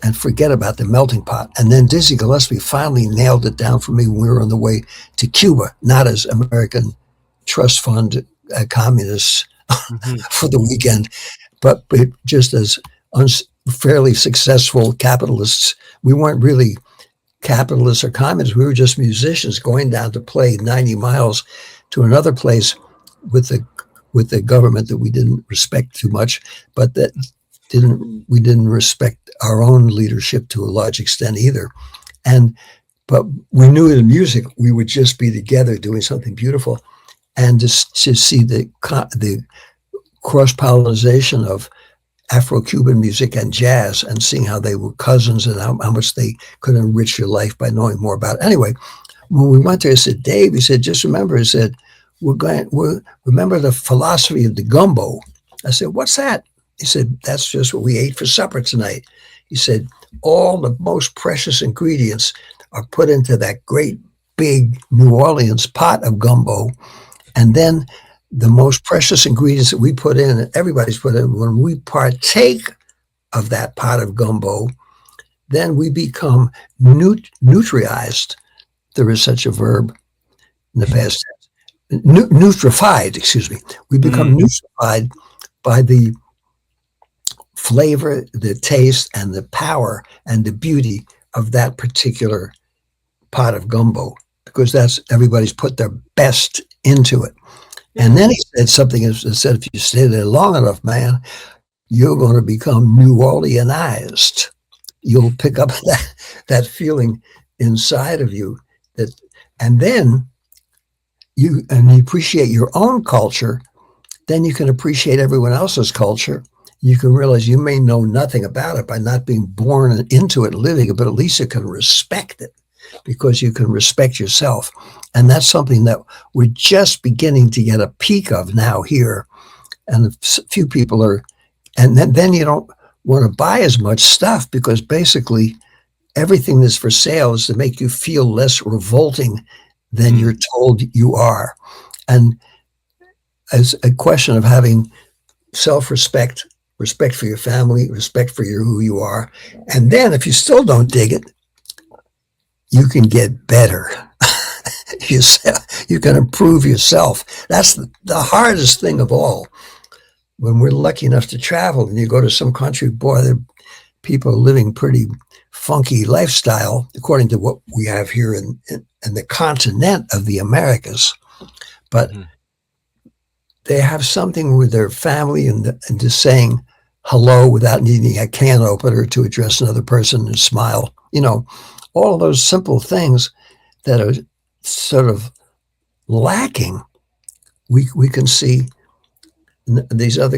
and forget about the melting pot. And then Dizzy Gillespie finally nailed it down for me when we were on the way to Cuba, not as American trust fund communists for the weekend, but just as fairly successful capitalists. We weren't really capitalists or communists. We were just musicians going down to play 90 miles to another place with the government that we didn't respect too much, but that we didn't respect our own leadership to a large extent either. But we knew in music we would just be together doing something beautiful, and to see the cross-pollination of Afro-Cuban music and jazz, and seeing how they were cousins and how much they could enrich your life by knowing more about it. Anyway, when we went there, I said, Dave, he said, just remember, he said, remember the philosophy of the gumbo. I said, what's that? He said, that's just what we ate for supper tonight. He said, all the most precious ingredients are put into that great big New Orleans pot of gumbo. And then the most precious ingredients that we put in, and everybody's put in, when we partake of that pot of gumbo, then we become nutriized. There is such a verb in the past tense. Nutrified, excuse me. We become nutrified by the flavor, the taste, and the power and the beauty of that particular pot of gumbo, because that's everybody's put their best into it. And Yeah. then he said something that said, if you stay there long enough, man, you're going to become New Orleanized. You'll pick up that feeling inside of you that, and then you appreciate your own culture, then you can appreciate everyone else's culture. You can realize you may know nothing about it by not being born into it, living it, but at least you can respect it because you can respect yourself. And that's something that we're just beginning to get a peek of now here. And a few people are, and then you don't want to buy as much stuff because basically everything that's for sale is to make you feel less revolting than you're told you are. And as a question of having self-respect, respect for your family, respect for who you are. And then if you still don't dig it, you can get better. You can improve yourself. That's the hardest thing of all. When we're lucky enough to travel and you go to some country, boy, people are living pretty funky lifestyle according to what we have here in the continent of the Americas. But they have something with their family and just saying hello without needing a can opener to address another person and smile. All of those simple things that are sort of lacking. We can see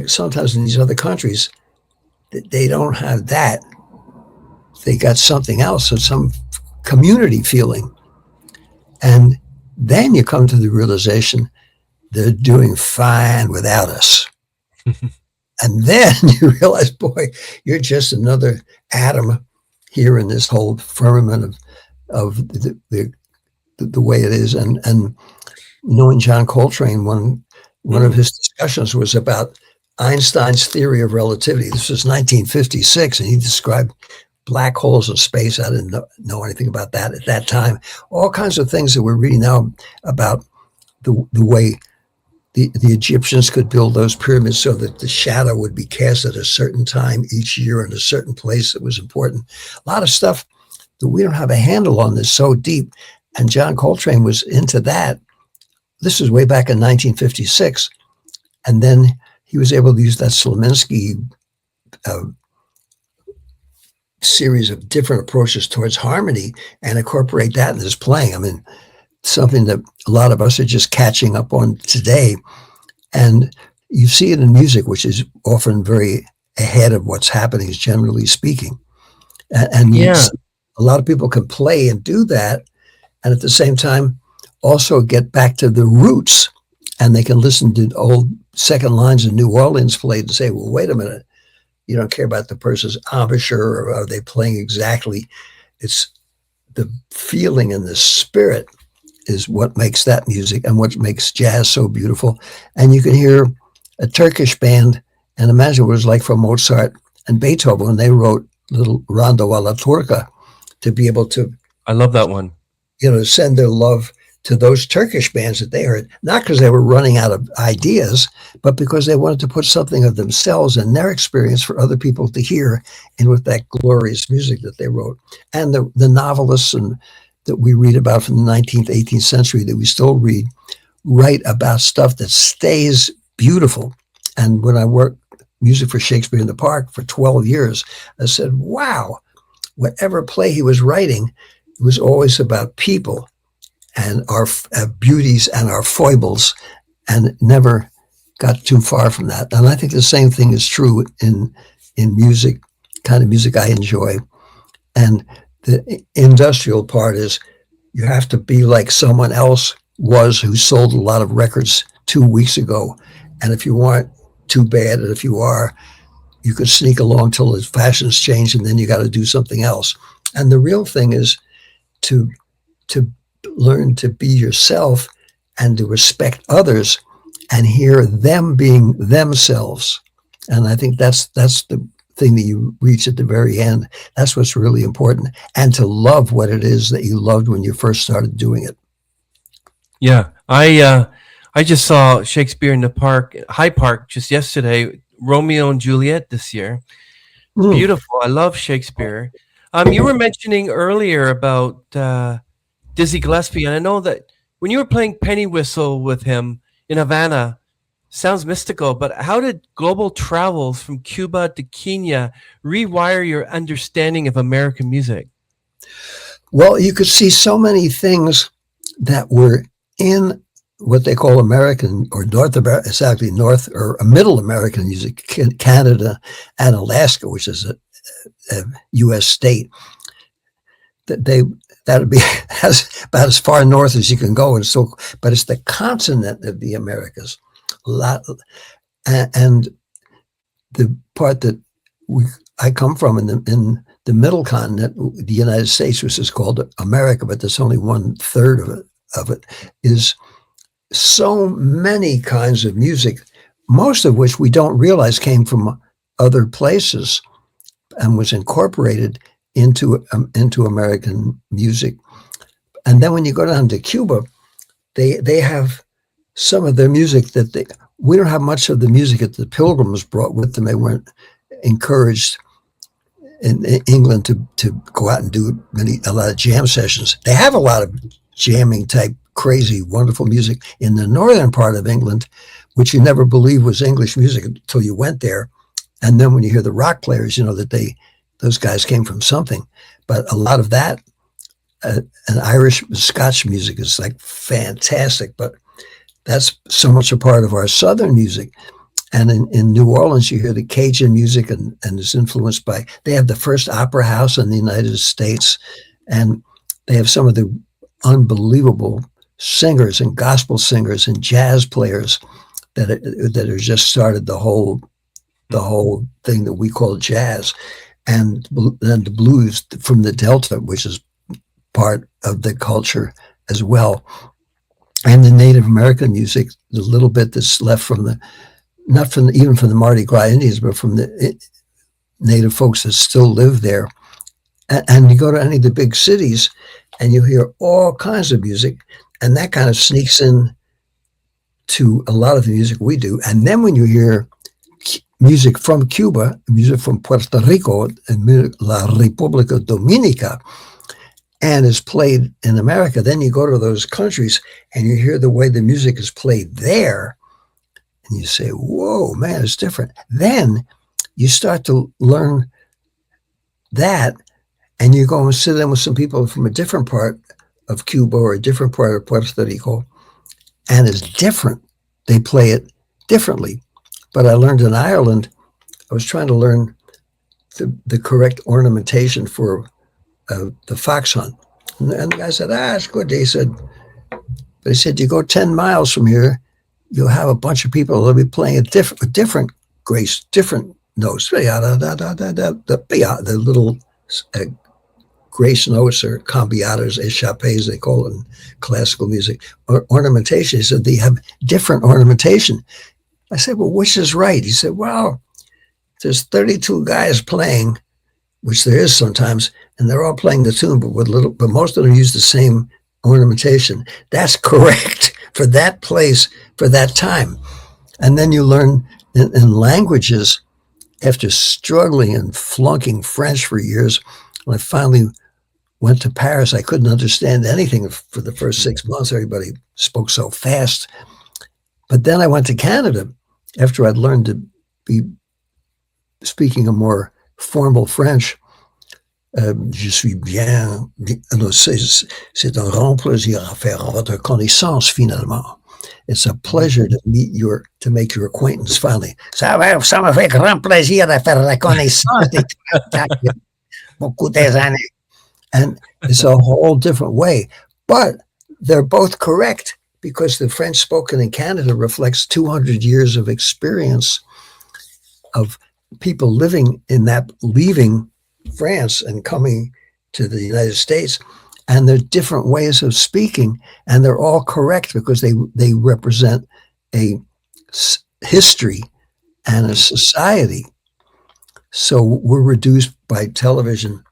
sometimes in these other countries that they don't have that. They got something else, or some community feeling. And then you come to the realization they're doing fine without us. And then you realize, boy, you're just another atom here in this whole firmament of the way it is. And knowing John Coltrane, one of his discussions was about Einstein's theory of relativity. This was 1956, and he described black holes in space. I didn't know anything about that at that time. All kinds of things that we're reading now about the way the Egyptians could build those pyramids so that the shadow would be cast at a certain time each year in a certain place that was important. A lot of stuff that we don't have a handle on is so deep. And John Coltrane was into that. This was way back in 1956. And then he was able to use that Slaminsky series of different approaches towards harmony and incorporate that in his playing. I mean, something that a lot of us are just catching up on today. And you see it in music, which is often very ahead of what's happening, generally speaking. And Yeah. a lot of people can play and do that, and at the same time also get back to the roots, and they can listen to old second lines of New Orleans played and say, well, wait a minute, you don't care about the person's embouchure, or are they playing exactly? It's the feeling and the spirit is what makes that music and what makes jazz so beautiful. And you can hear a Turkish band and imagine what it was like for Mozart and Beethoven when they wrote little Rondo alla Turca to be able to, I love that one. send their love to those Turkish bands that they heard, not because they were running out of ideas, but because they wanted to put something of themselves and their experience for other people to hear in with that glorious music that they wrote. And the novelists that we read about from the 19th, 18th century that we still read, write about stuff that stays beautiful. And when I worked music for Shakespeare in the Park for 12 years, I said, wow, whatever play he was writing, it was always about people and our beauties and our foibles, and never got too far from that. And I think the same thing is true in music, kind of music I enjoy. And the industrial part is you have to be like someone else was who sold a lot of records 2 weeks ago. And if you aren't, too bad. And if you are, you could sneak along till the fashions change, and then you got to do something else. And the real thing is to learn to be yourself and to respect others and hear them being themselves. And I think that's the thing that you reach at the very end. That's what's really important. And to love what it is that you loved when you first started doing it. Yeah. I just saw Shakespeare in the Park, High Park, just yesterday. Romeo and Juliet this year. It's beautiful. I love Shakespeare. You were mentioning earlier about Dizzy Gillespie, and I know that when you were playing penny whistle with him, in Havana. Sounds mystical, but how did global travels from Cuba to Kenya rewire your understanding of American music? Well, you could see so many things that were in what they call American or North America, it's actually North or Middle American music, Canada and Alaska, which is a U.S. state. That'd be about as far north as you can go, and so, but it's the continent of the Americas, and the part that I come from in the middle continent, the United States, which is called America, but there's only 1/3 of it, is so many kinds of music, most of which we don't realize came from other places and was incorporated into American music. And then when you go down to Cuba, they have some of their music that we don't have much of the music that the Pilgrims brought with them. They weren't encouraged in England to go out and do a lot of jam sessions. They have a lot of jamming type, crazy, wonderful music in the northern part of England, which you never believed was English music until you went there. And then when you hear the rock players, you know that those guys came from something. But a lot of that, and Irish, Scotch music is like fantastic, but that's so much a part of our Southern music. And in New Orleans, you hear the Cajun music and it's influenced by, they have the first opera house in the United States, and they have some of the unbelievable singers and gospel singers and jazz players that are just started the whole thing that we call jazz. And then the blues from the Delta, which is part of the culture as well. And the Native American music, the little bit that's left from even from the Mardi Gras Indians, but from the Native folks that still live there. And you go to any of the big cities and you hear all kinds of music, and that kind of sneaks in to a lot of the music we do. And then when you hear music from Cuba, music from Puerto Rico, and La República Dominica, and is played in America, then you go to those countries and you hear the way the music is played there, and you say, whoa, man, it's different. Then you start to learn that, and you go and sit in with some people from a different part of Cuba or a different part of Puerto Rico, and it's different. They play it differently. But I learned in Ireland, I was trying to learn the correct ornamentation for the fox hunt. And the guy said, it's good. But he said, you go 10 miles from here, you'll have a bunch of people that'll be playing different grace, different notes. The little grace notes or cambiatas, échappés, they call it in classical music, or ornamentation. He said, they have different ornamentation. I said, well, which is right? He said, well, there's 32 guys playing, which there is sometimes, and they're all playing the tune, but most of them use the same ornamentation. That's correct for that place, for that time. And then you learn in languages, after struggling and flunking French for years, when I finally went to Paris, I couldn't understand anything for the first 6 months. Everybody spoke so fast. But then I went to Canada after I'd learned to be speaking a more formal French. Je suis bien. C'est un grand plaisir à faire votre connaissance finalement. It's a pleasure to make your acquaintance finally. Ça me fait grand plaisir de faire la connaissance de beaucoup des années. And it's a whole different way. But they're both correct, because the French spoken in Canada reflects 200 years of experience of people living in that, leaving France and coming to the United States. And they're different ways of speaking, and they're all correct because they represent a history and a society. So we're reduced by television.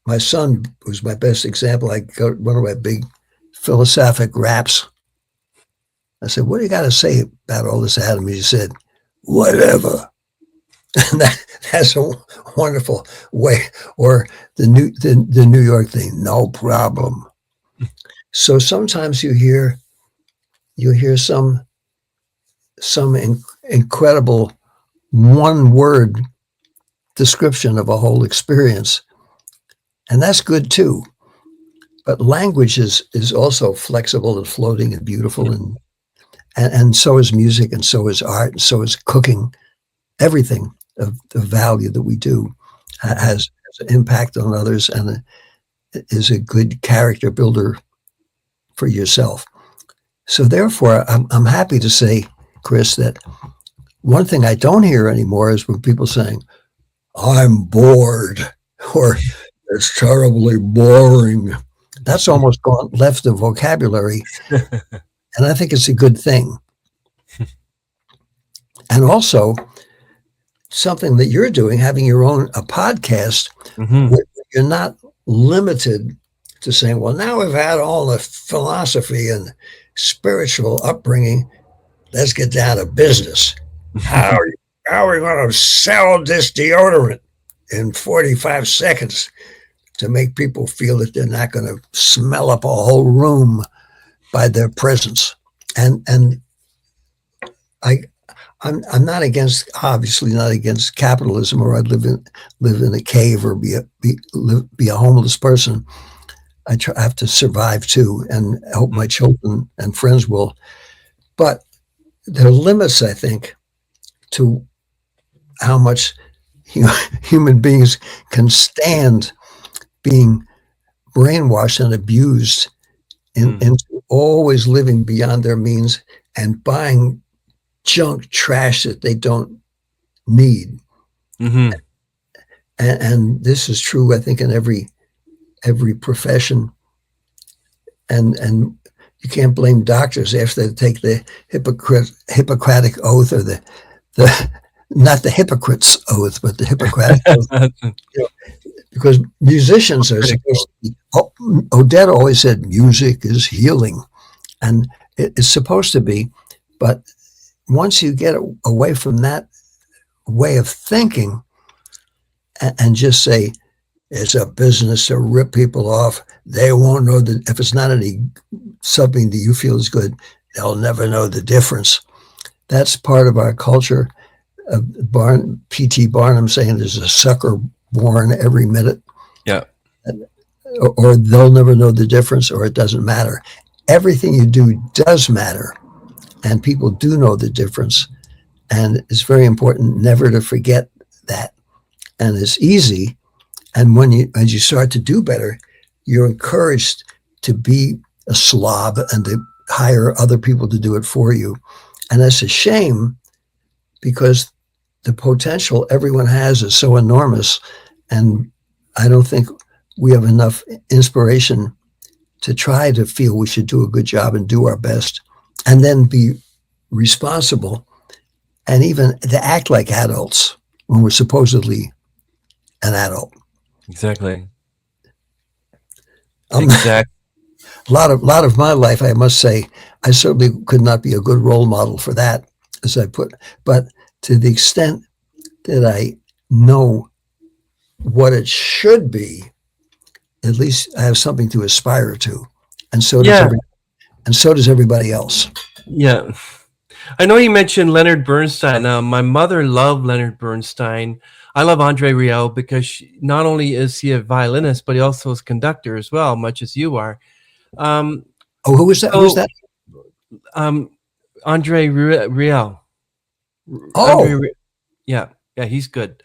My son was my best example. I got one of my big philosophic raps. I said, what do you got to say about all this, Adam? He said, whatever. And that's a wonderful way. Or the New York thing, no problem. So sometimes you hear you hear some incredible one-word description of a whole experience, and that's good too. But language is also flexible and floating and beautiful, and so is music, and so is art, and so is cooking. Everything of the value that we do has an impact on others, and is a good character builder for yourself. So therefore, I'm happy to say, Chris, that one thing I don't hear anymore is when people saying, "I'm bored," or "It's terribly boring." That's almost gone left the vocabulary, and I think it's a good thing. And also, something that you're doing, having your own a podcast, where you're not limited to saying, "Well, now we've had all the philosophy and spiritual upbringing. Let's get down to business. How are we going to sell this deodorant in 45 seconds to make people feel that they're not going to smell up a whole room by their presence?" And I'm not against, obviously not against capitalism, or I'd live in a cave or be a homeless person. I have to survive too, and I hope my children and friends will. But there are limits, I think, to how much human beings can stand being brainwashed and abused into always living beyond their means and buying junk trash that they don't need. And this is true, I think, in every profession. And you can't blame doctors after they take the Hippocratic oath, or the not the hypocrite's oath, but the Hippocratic oath. Because musicians are supposed to be, Odette always said, music is healing. And it's supposed to be, but once you get away from that way of thinking and just say, it's a business to rip people off, they won't know that if it's not something that you feel is good, they'll never know the difference. That's part of our culture. P.T. Barnum saying there's a sucker born every minute. Yeah. Or they'll never know the difference, or it doesn't matter. Everything you do does matter, and people do know the difference. And it's very important never to forget that. And it's easy. And as you start to do better, you're encouraged to be a slob and to hire other people to do it for you. And that's a shame, because the potential everyone has is so enormous. And I don't think we have enough inspiration to try to feel we should do a good job and do our best, and then be responsible, and even to act like adults when we're supposedly an adult. Exactly. A lot of my life, I must say, I certainly could not be a good role model for that, as I put. But to the extent that I know what it should be, at least I have something to aspire to, and so does everybody else. Yeah. I know you mentioned Leonard Bernstein. My mother loved Leonard Bernstein. I love Andre Rieu because not only is he a violinist, but he also is conductor as well, much as you are. Who is that? Who is that? Andre Rieu. Yeah, he's good,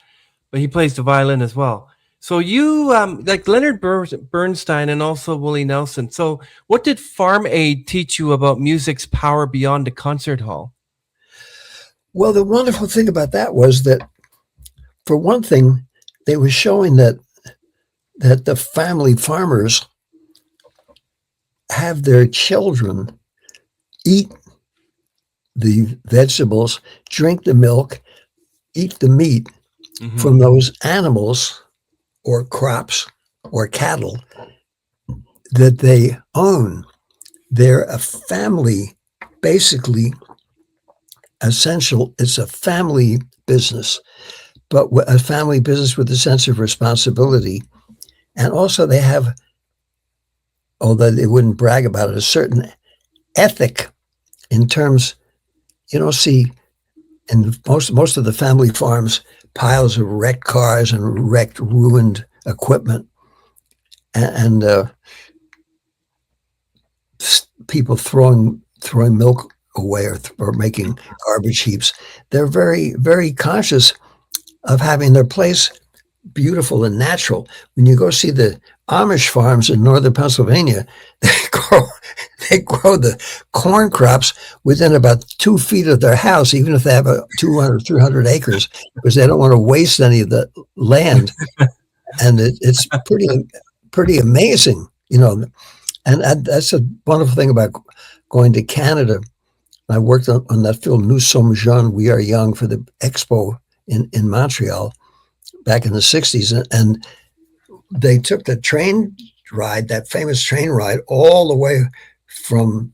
but he plays the violin as well. So you like Leonard Bernstein and also Willie Nelson. So what did Farm Aid teach you about music's power beyond the concert hall? Well, the wonderful thing about that was that, for one thing, they were showing that the family farmers have their children eat the vegetables, drink the milk, eat the meat from those animals or crops or cattle that they own. They're a family, basically. Essential. It's a family business, but a family business with a sense of responsibility. And also they have, although they wouldn't brag about it, a certain ethic in terms, you don't see in most of the family farms piles of wrecked cars and wrecked, ruined equipment, and people throwing milk away or making garbage heaps. They're very, very conscious of having their place beautiful and natural. When you go see the Amish farms in northern Pennsylvania, they grow they grow the corn crops within about 2 feet of their house, even if they have a 200, 300 acres, because they don't want to waste any of the land. And it's pretty amazing, you know. And that's a wonderful thing about going to Canada. I worked on that film Nous sommes jeunes, We Are Young, for the expo in Montreal back in the 60s. And they took the train ride, that famous train ride, all the way from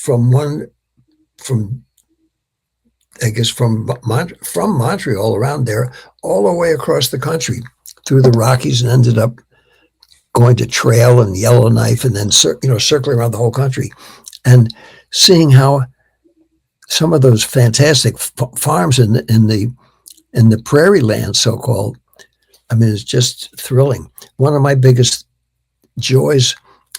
one from I guess from Montreal around there, all the way across the country through the Rockies, and ended up going to Trail and Yellowknife, and then circling around the whole country, and seeing how some of those fantastic farms in the prairie land, so called. I mean, it's just thrilling. One of my biggest joys,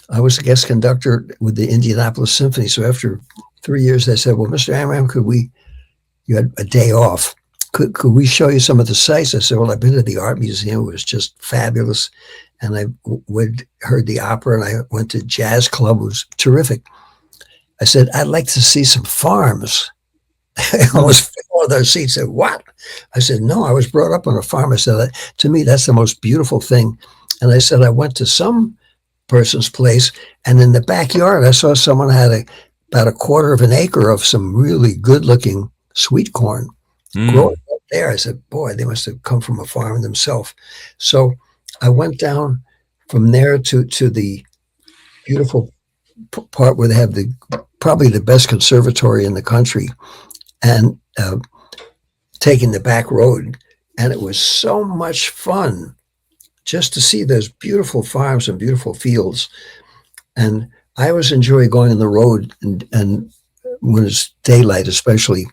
I was a guest conductor with the Indianapolis Symphony. So after 3 years, they said, "Well, Mr. Amram, you had a day off. Could we show you some of the sites?" I said, "Well, I've been to the art museum. It was just fabulous. And I heard the opera, and I went to jazz club. It was terrific." I said, "I'd like to see some farms." I almost fell out of their seats. Said, "What?" I said, "No, I was brought up on a farm." I said, "To me, that's the most beautiful thing." And I said, "I went to some person's place, and in the backyard, I saw someone had about a quarter of an acre of some really good-looking sweet corn growing up there." I said, "Boy, they must have come from a farm themselves." So I went down from there to the beautiful part where they have probably the best conservatory in the country, and taking the back road. And it was so much fun just to see those beautiful farms and beautiful fields. And I always enjoy going on the road, and when it's daylight, especially,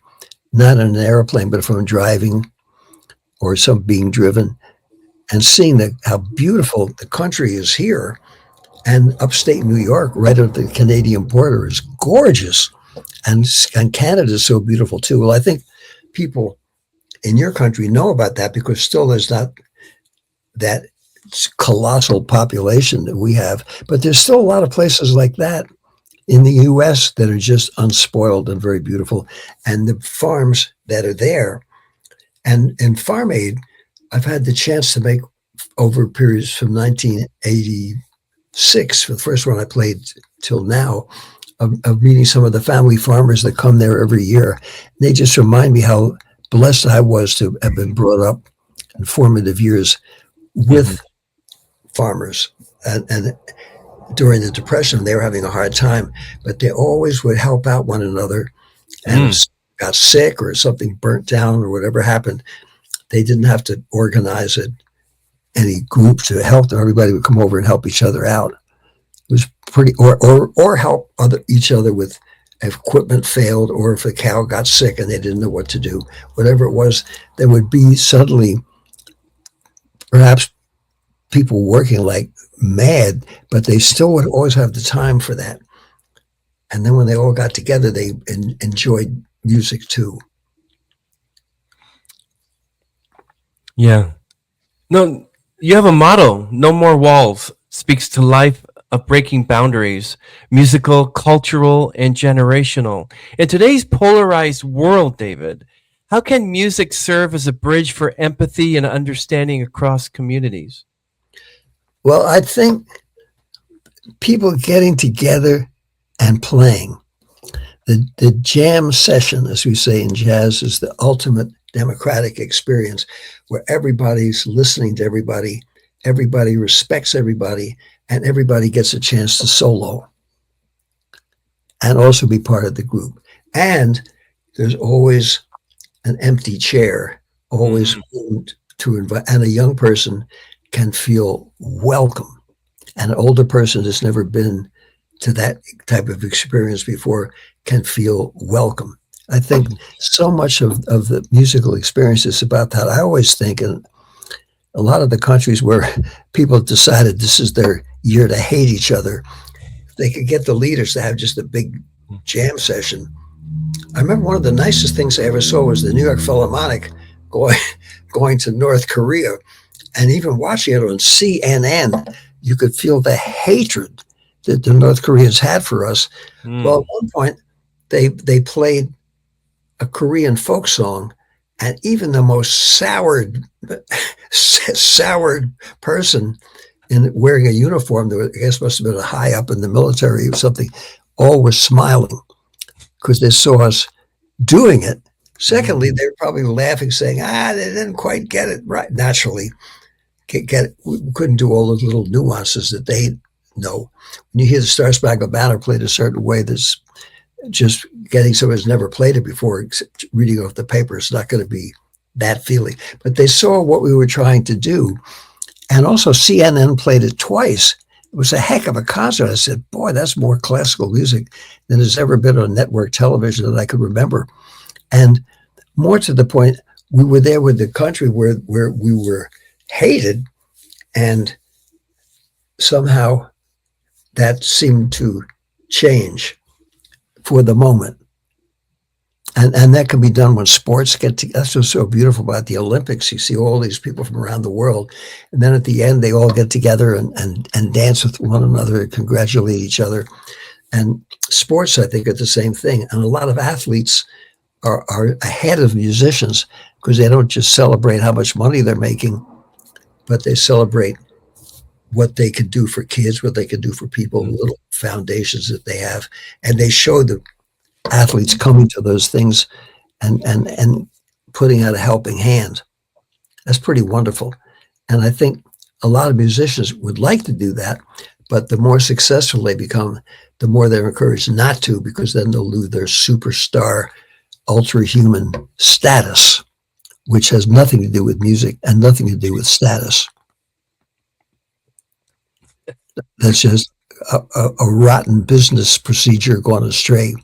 not in an airplane, but if I'm driving or being driven, and seeing how beautiful the country is here. And upstate New York, right at the Canadian border, is gorgeous. And Canada is so beautiful too. Well, I think people in your country know about that, because still there's not that colossal population that we have. But there's still a lot of places like that in the U.S. that are just unspoiled and very beautiful. And the farms that are there, and in Farm Aid, I've had the chance to make, over periods from 1986, for the first one I played, till now, of meeting some of the family farmers that come there every year. They just remind me how blessed I was to have been brought up in formative years with farmers. And during the Depression, they were having a hard time, but they always would help out one another. And if got sick or something burnt down or whatever happened, they didn't have to organize any group to help them. Everybody would come over and help each other out. It was pretty, or help each other with if equipment failed, or if a cow got sick and they didn't know what to do. Whatever it was, there would be suddenly perhaps people working like mad, but they still would always have the time for that. And then when they all got together, they enjoyed music too. Yeah. No, you have a motto, "No More Walls," speaks to life of breaking boundaries, musical, cultural, and generational. In today's polarized world, David, how can music serve as a bridge for empathy and understanding across communities? Well, I think people getting together and playing. The jam session, as we say in jazz, is the ultimate democratic experience, where everybody's listening to everybody respects everybody, and everybody gets a chance to solo and also be part of the group. And there's always an empty chair, always room to invite, and a young person can feel welcome. And an older person that's never been to that type of experience before can feel welcome. I think so much of the musical experience is about that. I always think, in a lot of the countries where people decided this is their year to hate each other, if they could get the leaders to have just a big jam session. I remember one of the nicest things I ever saw was the New York Philharmonic going, going to North Korea, and even watching it on CNN, you could feel the hatred that the North Koreans had for us. Well, at one point, they played a Korean folk song, and even the most soured person in wearing a uniform that I guess must have been a high up in the military or something, all were smiling because they saw us doing it. Secondly, they were probably laughing, saying, they didn't quite get it right. Naturally, get it. We couldn't do all the little nuances that they know. When you hear the Star Spangled Banner played a certain way, that's just getting someone who's never played it before, reading off the paper, it's not going to be that feeling. But they saw what we were trying to do. And also CNN played it twice. It was a heck of a concert. I said, boy, that's more classical music than has ever been on network television that I could remember. And more to the point, we were there with the country where we were hated, and somehow that seemed to change for the moment. And that can be done when sports get together. That's what's so beautiful about the Olympics. You see all these people from around the world, and then at the end, they all get together and dance with one another and congratulate each other. And sports, I think, are the same thing. And a lot of athletes are ahead of musicians because they don't just celebrate how much money they're making, but they celebrate what they can do for kids, what they can do for people, little foundations that they have. And they show the athletes coming to those things and putting out a helping hand. That's pretty wonderful. And I think a lot of musicians would like to do that, but the more successful they become, the more they're encouraged not to, because then they'll lose their superstar, ultra-human status, which has nothing to do with music and nothing to do with status. That's just a rotten business procedure gone astray,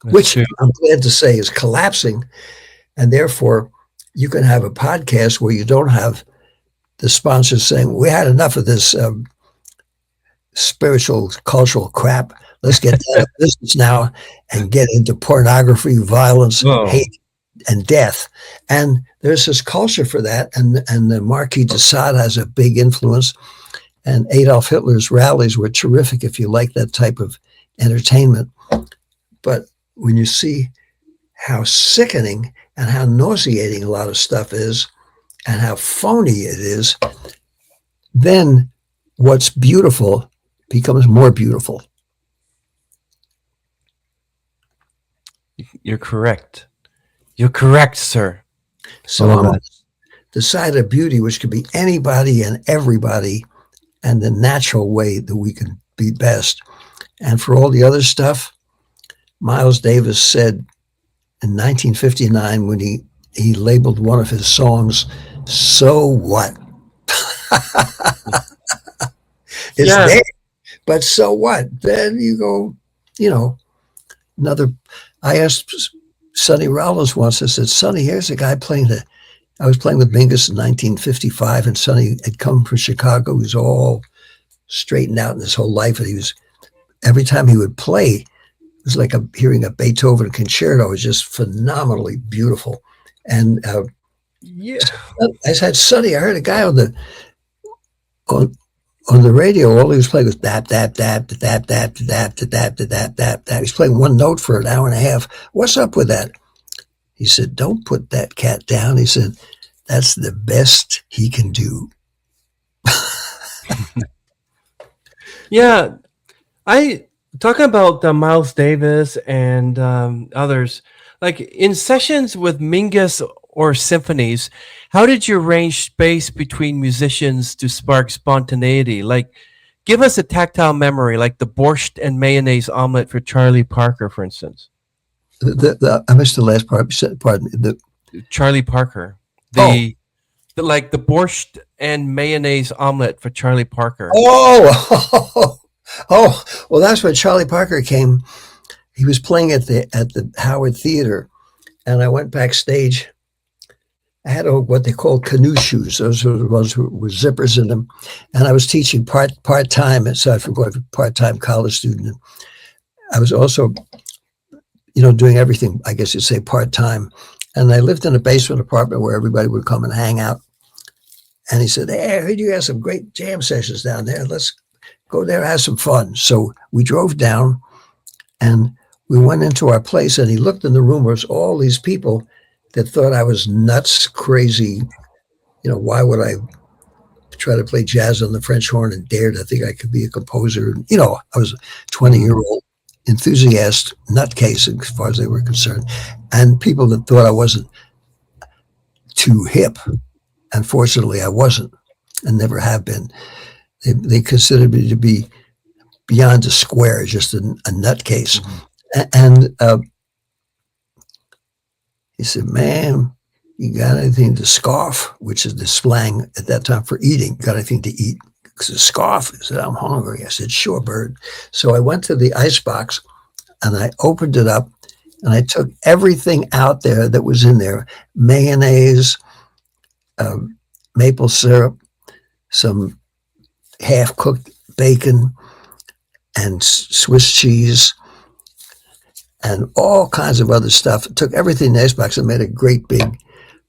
which I'm glad to say is collapsing. And therefore, you can have a podcast where you don't have the sponsors saying, we had enough of this spiritual, cultural crap. Let's get out of business now and get into pornography, violence, hate, and death. And there's this culture for that. And the Marquis de Sade has a big influence. And Adolf Hitler's rallies were terrific if you like that type of entertainment. But when you see how sickening and how nauseating a lot of stuff is and how phony it is, then what's beautiful becomes more beautiful. You're correct. You're correct, sir. So on the side of beauty, which could be anybody and everybody, and the natural way that we can be best. And for all the other stuff, Miles Davis said in 1959 when he labeled one of his songs, "So What?" It's there, but so what? Then you go, I asked Sonny Rollins once, I said, Sonny, here's a guy I was playing with Mingus in 1955, and Sonny had come from Chicago. He was all straightened out in his whole life, and every time he would play, it was like hearing a Beethoven concerto. It was just phenomenally beautiful. And I said, Sonny, I heard a guy on the radio. All he was playing was dap, dap, dap, dap, dap, dap, dap, dap, dap, dap. He's playing one note for an hour and a half. What's up with that? He said, don't put that cat down. He said, that's the best he can do. Yeah. Talking about Miles Davis and others, like in sessions with Mingus or symphonies, how did you arrange space between musicians to spark spontaneity? Like, give us a tactile memory, like the borscht and mayonnaise omelet for Charlie Parker, for instance. I missed the last part. Pardon me. Charlie Parker. The borscht and mayonnaise omelet for Charlie Parker. Oh, Oh, well, that's when Charlie Parker came. He was playing at the Howard Theater, and I went backstage. I had what they called canoe shoes. Those were the ones with zippers in them, and I was teaching part time. And so I was a part time college student. I was also, doing everything. I guess you'd say part time. And I lived in a basement apartment where everybody would come and hang out. And he said, "Hey, I heard you have some great jam sessions down there. Let's go there and have some fun." So we drove down, and we went into our place, and he looked in the room. There was all these people that thought I was nuts, crazy. Why would I try to play jazz on the French horn and dare to think I could be a composer? I was a 20-year-old enthusiast, nutcase as far as they were concerned. And people that thought I wasn't too hip. Unfortunately, I wasn't and never have been. They considered me to be beyond a square, just a nutcase. Mm-hmm. And he said, "Man, you got anything to scoff?" Which is the slang at that time for eating. Got anything to eat? He said, "Scoff." He said, "I'm hungry." I said, "Sure, bird." So I went to the icebox and I opened it up and I took everything out there that was in there: mayonnaise, maple syrup, some half-cooked bacon, and Swiss cheese, and all kinds of other stuff. Took everything in the icebox and made a great big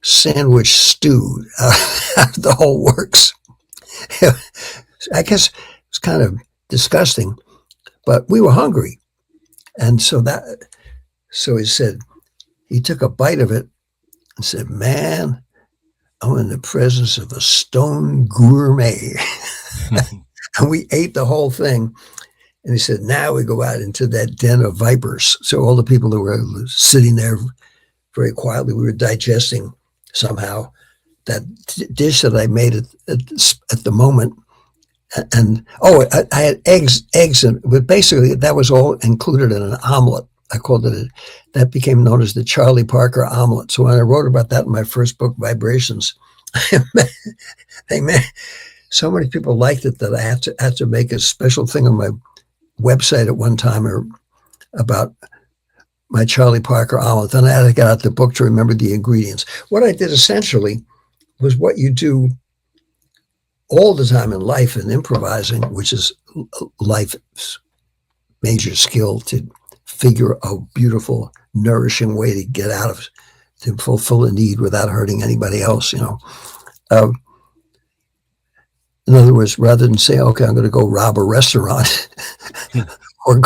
sandwich stew out of the whole works. I guess it was kind of disgusting, but we were hungry. And so he said, he took a bite of it and said, "Man, I'm in the presence of a stone gourmet." And we ate the whole thing. And he said, "Now we go out into that den of vipers." So all the people that were sitting there very quietly, we were digesting somehow that dish that I made at the moment. And I had eggs, but basically that was all included in an omelet. I called it that became known as the Charlie Parker omelet. So when I wrote about that in my first book, Vibrations, so many people liked it that I had to make a special thing on my website at one time about my Charlie Parker omelet. Then I had to get out the book to remember the ingredients. What I did essentially was what you do all the time in life and improvising, which is life's major skill, to figure a beautiful, nourishing way to get out of, to fulfill a need without hurting anybody else, in other words, rather than say, "Okay, I'm going to go rob a restaurant or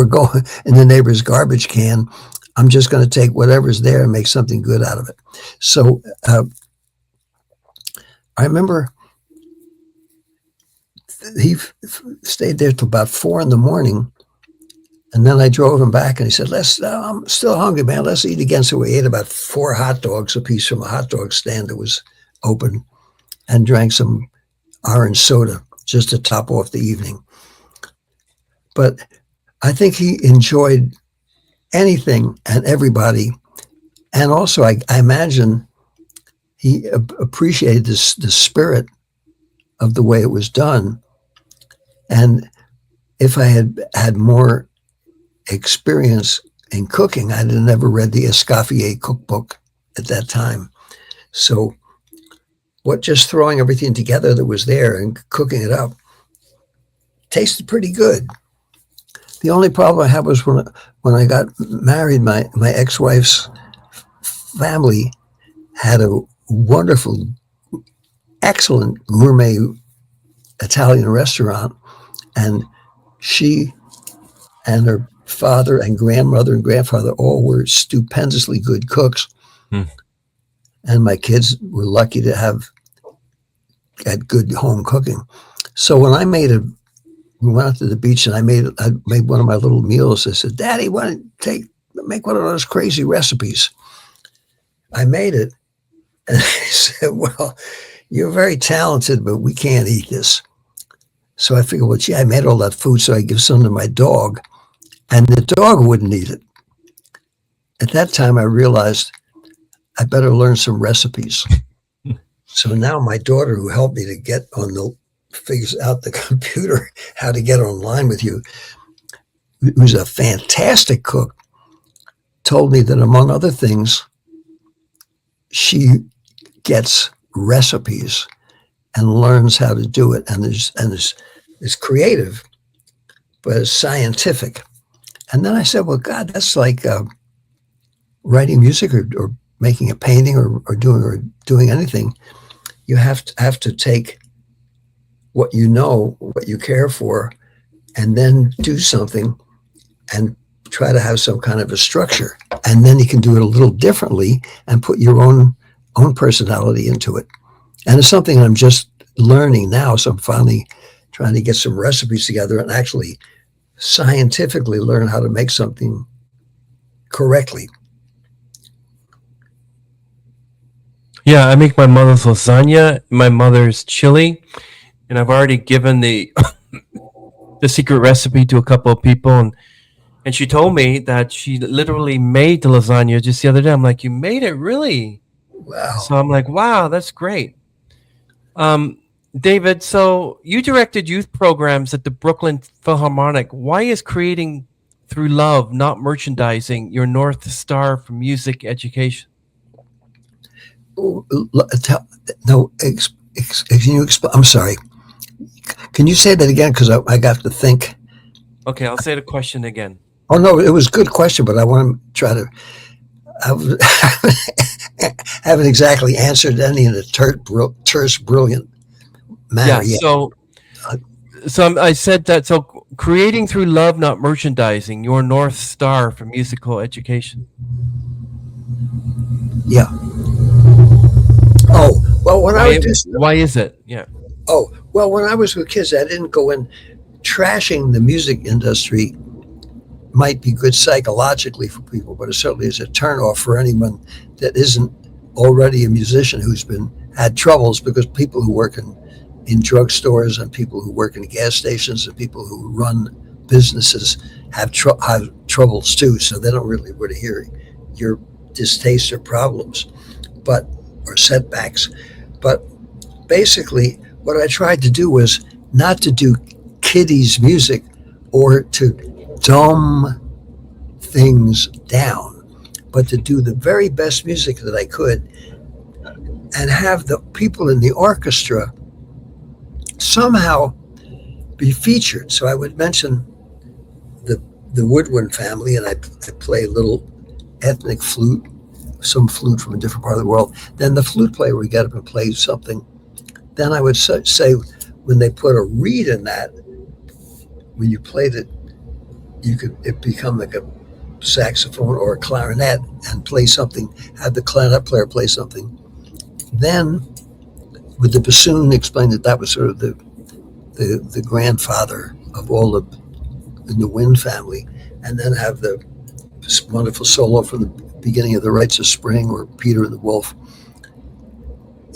go in the neighbor's garbage can," I'm just going to take whatever's there and make something good out of it. So I remember he stayed there till about 4 a.m. And then I drove him back and he said, "I'm still hungry, man. Let's eat again." So we ate about 4 hot dogs apiece from a hot dog stand that was open and drank some orange soda just to top off the evening. But I think he enjoyed anything and everybody. And also, I imagine he appreciated the spirit of the way it was done. And if I had more experience in cooking, I'd have never read the Escoffier cookbook at that time. So just throwing everything together that was there and cooking it up tasted pretty good. The only problem I had was when I got married, my ex-wife's family had a wonderful, excellent gourmet Italian restaurant, and she and her father and grandmother and grandfather all were stupendously good cooks. And my kids were lucky to have had good home cooking. So when we went out to the beach and I made one of my little meals. I said, "Daddy, why don't make one of those crazy recipes?" I made it. And he said, "Well, you're very talented, but we can't eat this." So I figured, well, gee, I made all that food, so I give some to my dog. And the dog wouldn't eat it. At that time, I realized I better learn some recipes. So now my daughter, who helped me to get on the figures out the computer how to get online with you, who's a fantastic cook, told me that among other things, she gets recipes and learns how to do it, and is creative, but it's scientific. And then I said, well, God, that's like writing music or making a painting or doing anything. You have to take what you know, what you care for, and then do something and try to have some kind of a structure. And then you can do it a little differently and put your own personality into it. And it's something I'm just learning now. So I'm finally trying to get some recipes together and actually scientifically learn how to make something correctly. Yeah, I make my mother's lasagna, my mother's chili, and I've already given the the secret recipe to a couple of people, and she told me that she literally made the lasagna just the other day. I'm like, you made it, really? Wow. So I'm like, wow, that's great. Um, David, so you directed youth programs at the Brooklyn Philharmonic. Why is creating through love, not merchandising, your North Star for music education? No, can you explain? I'm sorry. Can you say that again? Because I got to think. Okay, I'll say the question again. Oh no, it was a good question, but I want to try to. I haven't exactly answered any in a terse, brilliant manner Yeah, yet. I said that. So creating through love, not merchandising, your North Star for musical education. Yeah. Oh well, when I Why? was just Why is it? Yeah. oh well, when I was with kids, I didn't go in trashing the music industry. Might be good psychologically for people, but it certainly is a turnoff for anyone that isn't already a musician who's been had troubles, because people who work in drugstores and people who work in gas stations and people who run businesses have troubles too. So they don't really want to hear your distastes or problems, but or setbacks. But basically, what I tried to do was not to do kiddies music or to dumb things down, but to do the very best music that I could and have the people in the orchestra somehow be featured. So I would mention the the Woodwind family, and I play a little ethnic flute, some flute from a different part of the world. Then the flute player would get up and play something. Then I would say, when they put a reed in that, when you played it, it become like a saxophone or a clarinet and play something, have the clarinet player play something. Then with the bassoon, explain that was sort of the grandfather of all in the Wind family, and then have the wonderful solo from the beginning of the Rites of Spring or Peter and the Wolf.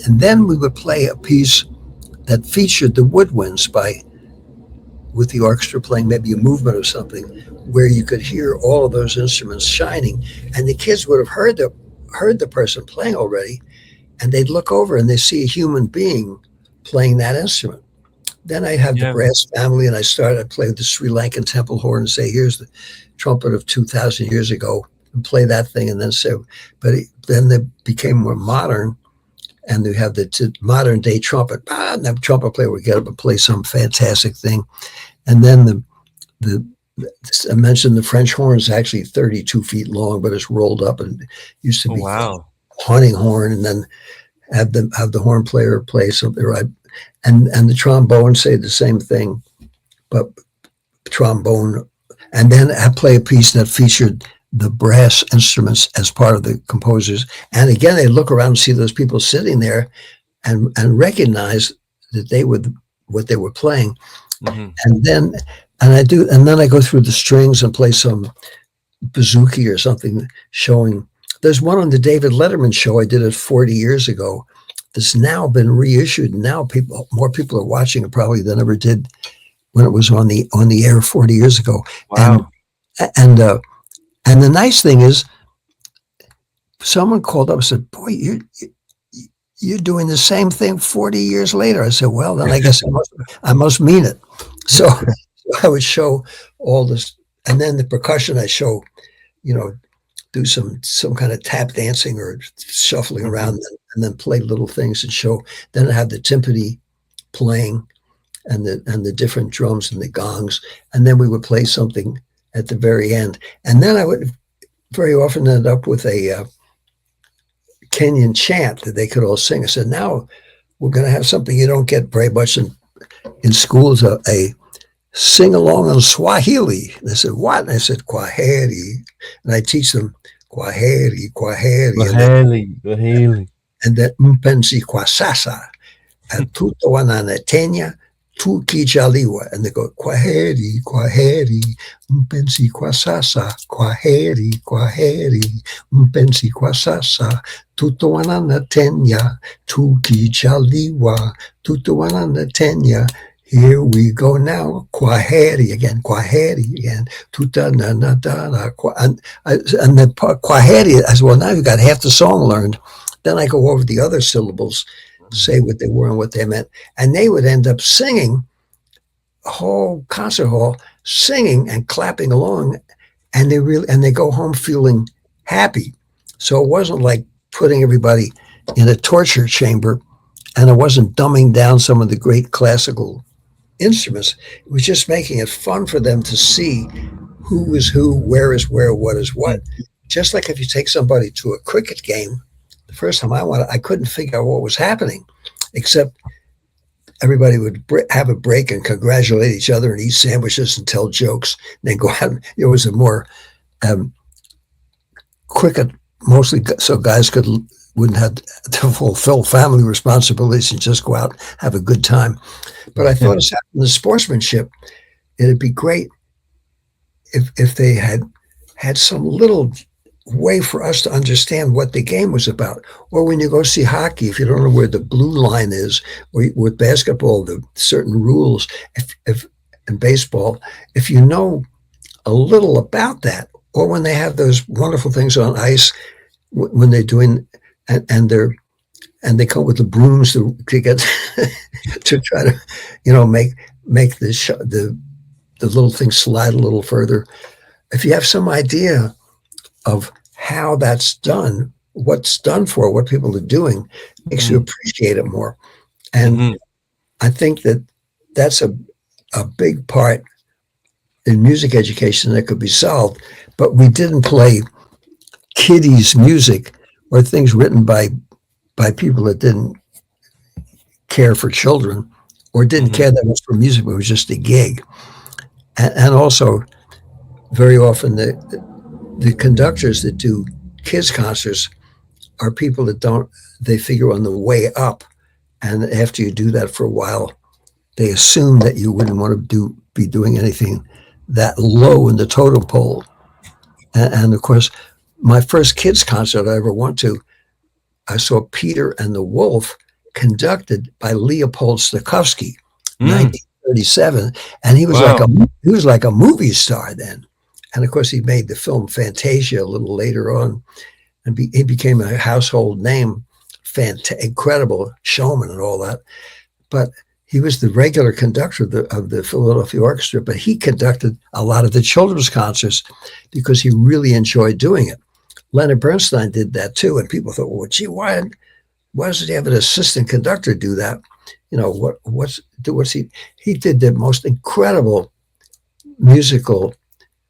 And then we would play a piece that featured the woodwinds with the orchestra playing maybe a movement or something, where you could hear all of those instruments shining, and the kids would have heard the person playing already, and they'd look over and they see a human being playing that instrument. Then I have the brass family, and I play the Sri Lankan temple horn and say, here's the trumpet of 2,000 years ago, and play that thing, and then say, then they became more modern, and they have the modern day trumpet. And the trumpet player would get up and play some fantastic thing. And then I mentioned the French horn is actually 32 feet long, but it's rolled up and used to be hunting horn, and then have the horn player play something, right? And the trombone say the same thing, but trombone. And then I play a piece that featured the brass instruments as part of the composers. And again, they look around and see those people sitting there and recognize that they were what they were playing. Mm-hmm. And then I go through the strings and play some bouzouki or something, showing. There's one on the David Letterman show. I did it 40 years ago. That's now been reissued. And now more people are watching it probably than ever did when it was on the air 40 years ago. Wow. And the nice thing is, someone called up and said, "Boy, you're doing the same thing 40 years later. I said, well, then I guess I must mean it. So I would show all this. And then the percussion, I show, you know, do some kind of tap dancing or shuffling around, and then play little things and show. Then I have the timpani playing, and the different drums and the gongs, and then we would play something at the very end. And then I would very often end up with a Kenyan chant that they could all sing. I said, now we're going to have something you don't get very much in schools, a sing along in Swahili. And they said, what? And I said, Kwaheri. And I teach them Kwaheri, Kwaheri. Waheli, Waheli. And then Mpenzi kwa sasa. Tuto wananetenya, tukijaliwa. And they go, Kwaheri, Kwaheri, Mpenzi kwa sasa, Kwaheri, Kwaheri, Mpenzi kwa sasa. Tuto wananetenya, tukijaliwa, tuto wananetenya. Here we go now. Kwaheri again, Kwaheri again. Tuta na na da na. And the Kwaheri, as well, now you've got half the song learned. Then I go over the other syllables, say what they were and what they meant. And they would end up singing, a whole concert hall, singing and clapping along. And they go home feeling happy. So it wasn't like putting everybody in a torture chamber, and it wasn't dumbing down some of the great classical instruments. It was just making it fun for them to see who is who, where is where, what is what. Just like if you take somebody to a cricket game, the first time I couldn't figure out what was happening, except everybody would have a break and congratulate each other and eat sandwiches and tell jokes, and then go out. And it was a more cricket, mostly so guys wouldn't have to fulfill family responsibilities and just go out and have a good time. But I thought, aside from the sportsmanship, it'd be great if they had some little way for us to understand what the game was about. Or when you go see hockey, if you don't know where the blue line is, or with basketball, the certain rules, if in baseball, if you know a little about that, or when they have those wonderful things on ice, when they're doing, and they come with the brooms to get to try to, make the little thing slide a little further. If you have some idea of how that's done, what's done for, what people are doing, makes you appreciate it more. And I think that's a big part in music education that could be solved. But we didn't play kiddies' music or things written by people that didn't care for children or didn't care that much for music, but it was just a gig. And also, very often, the conductors that do kids' concerts are people that they figure on the way up. And after you do that for a while, they assume that you wouldn't want to be doing anything that low in the totem pole. And of course, my first kids' concert I ever went to, I saw Peter and the Wolf, conducted by Leopold Stokowski, 1937, and he was like a movie star then. And of course, he made the film Fantasia a little later on, and he became a household name, incredible showman and all that. But he was the regular conductor of the Philadelphia Orchestra, but he conducted a lot of the children's concerts because he really enjoyed doing it. Leonard Bernstein did that too, and people thought, well, gee, why doesn't he have an assistant conductor do that? What's he did the most incredible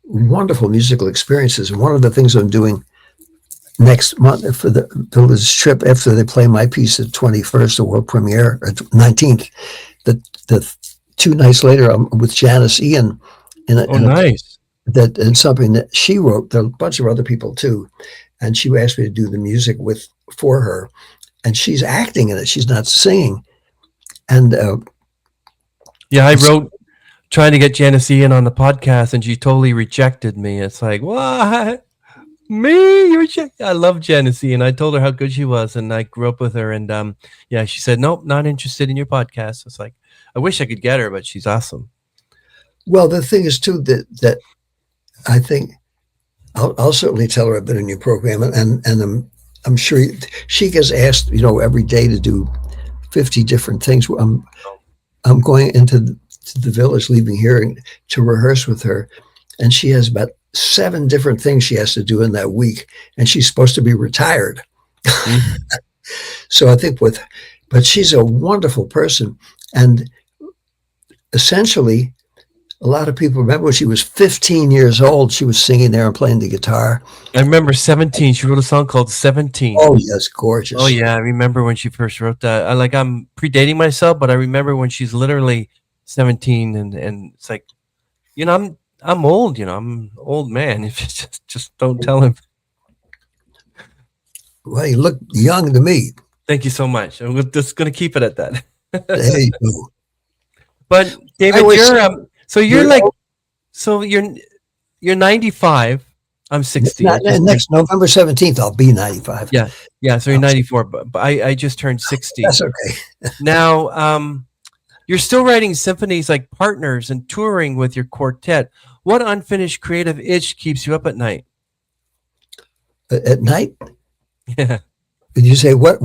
wonderful musical experiences. And one of the things I'm doing next month for this trip, after they play my piece at 21st, the world premiere, or 19th, the 2 nights later, I'm with Janice Ian Nice. And something that she wrote. There are a bunch of other people too, and she asked me to do the music for her, and she's acting in it. She's not singing. And I wrote trying to get Janice Ian on the podcast, and she totally rejected me. It's like, what? Me? You reject? I love Janice Ian. I told her how good she was, and I grew up with her. And she said, nope, not interested in your podcast. It's like, I wish I could get her, but she's awesome. Well, the thing is too that I think I'll certainly tell her I've been in your program, and I'm sure she gets asked, every day to do 50 different things. I'm going into the village, leaving here to rehearse with her, and she has about 7 different things she has to do in that week, and she's supposed to be retired. Mm. So I think but she's a wonderful person, and essentially, a lot of people remember when she was 15 years old, she was singing there and playing the guitar. I remember 17. She wrote a song called 17. Oh, yes, gorgeous. Oh yeah, I remember when she first wrote that. I'm predating myself, but I remember when she's literally 17, and it's like, I'm old. I'm an old man. If you just don't tell him. Well, you look young to me. Thank you so much. We're just gonna keep it at that. There you go. But David, you're 95. I'm 60. Next November 17th, I'll be 95. Yeah. So you're 94, but I just turned 60. That's okay. Now, you're still writing symphonies like Partners and touring with your quartet. What unfinished creative itch keeps you up at night? At night? Yeah. Did you say what?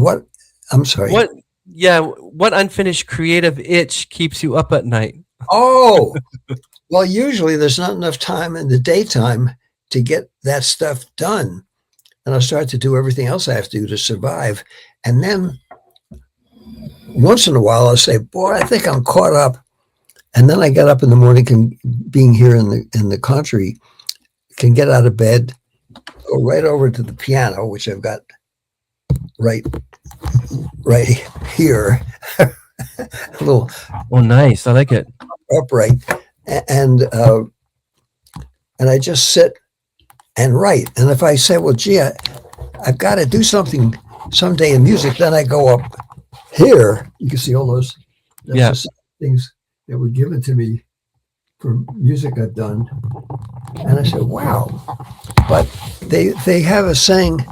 I'm sorry. What? Yeah. What unfinished creative itch keeps you up at night? Oh, well, usually there's not enough time in the daytime to get that stuff done. And I'll start to do everything else I have to do to survive. And then once in a while, I'll say, boy, I think I'm caught up. And then I get up in the morning, being here in the country, can get out of bed, go right over to the piano, which I've got right here. A little. Oh, nice. I like it. Upright. And I just sit and write. And if I say, well, gee, I've got to do something someday in music, then I go up here. You can see all those things that were given to me for music I've done. And I said, wow. But they have a saying,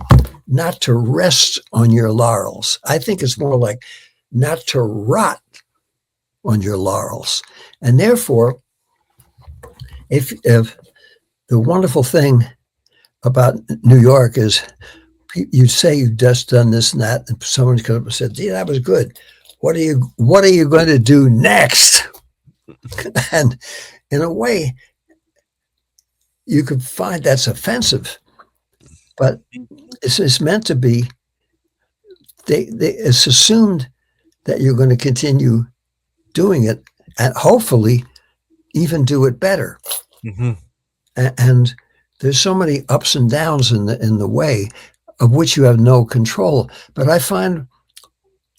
not to rest on your laurels. I think it's more like not to rot on your laurels. And therefore, if the wonderful thing about New York is you say you've just done this and that, and someone comes up and said, gee, that was good. What are you going to do next? And in a way, you could find that's offensive, but it's meant to be. It's assumed that you're going to continue doing it and hopefully even do it better. Mm-hmm. And there's so many ups and downs in the way of which you have no control. But I find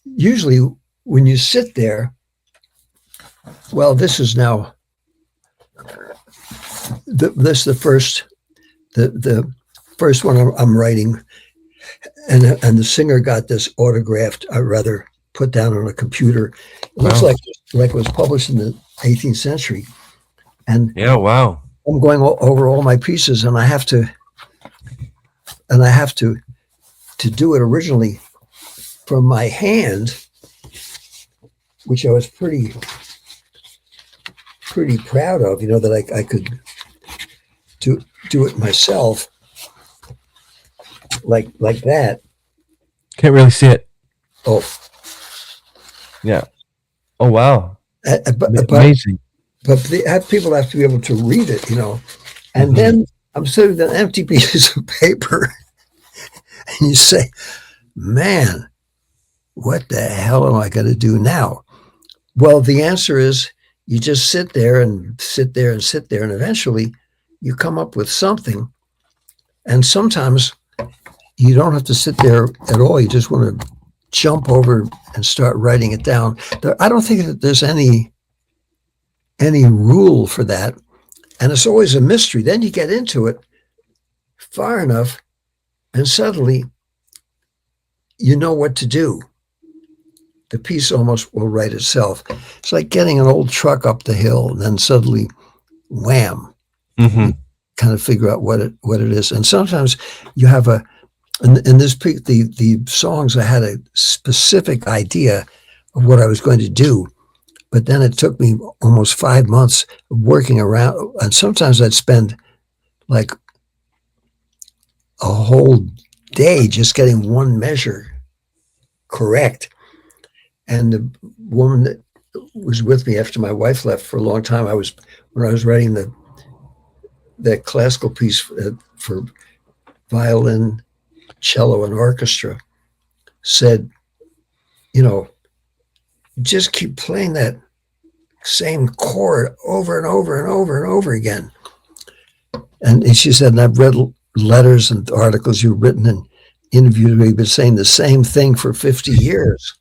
usually when you sit there, well, this is now the first one I'm writing, and the singer got this autographed, I rather put down on a computer. It looks like it was published in the 18th century. And yeah, wow. I'm going over all my pieces, and I have to do it originally from my hand, which I was pretty proud of, that I could do it myself, like that. Can't really see it. Oh, yeah. Oh, wow. Amazing. But people have to be able to read it, And then I'm sitting with an empty piece of paper, and you say, man, what the hell am I going to do now? Well, the answer is you just sit there and sit there and sit there, and eventually you come up with something. And sometimes you don't have to sit there at all. You just want to jump over and start writing it down. I don't think that there's any rule for that. And it's always a mystery. Then you get into it far enough, and suddenly you know what to do. The piece almost will write itself. It's like getting an old truck up the hill, and then suddenly, wham, kind of figure out what it is. And sometimes you have in this piece, the songs, I had a specific idea of what I was going to do, but then it took me almost 5 months working around, and sometimes I'd spend like a whole day just getting one measure correct. And the woman that was with me after my wife left for a long time, when I was writing that classical piece for violin, cello, and orchestra, said, just keep playing that same chord over and over and over and over again. And she said, and I've read letters and articles you've written and interviews where you've been saying the same thing for 50 years.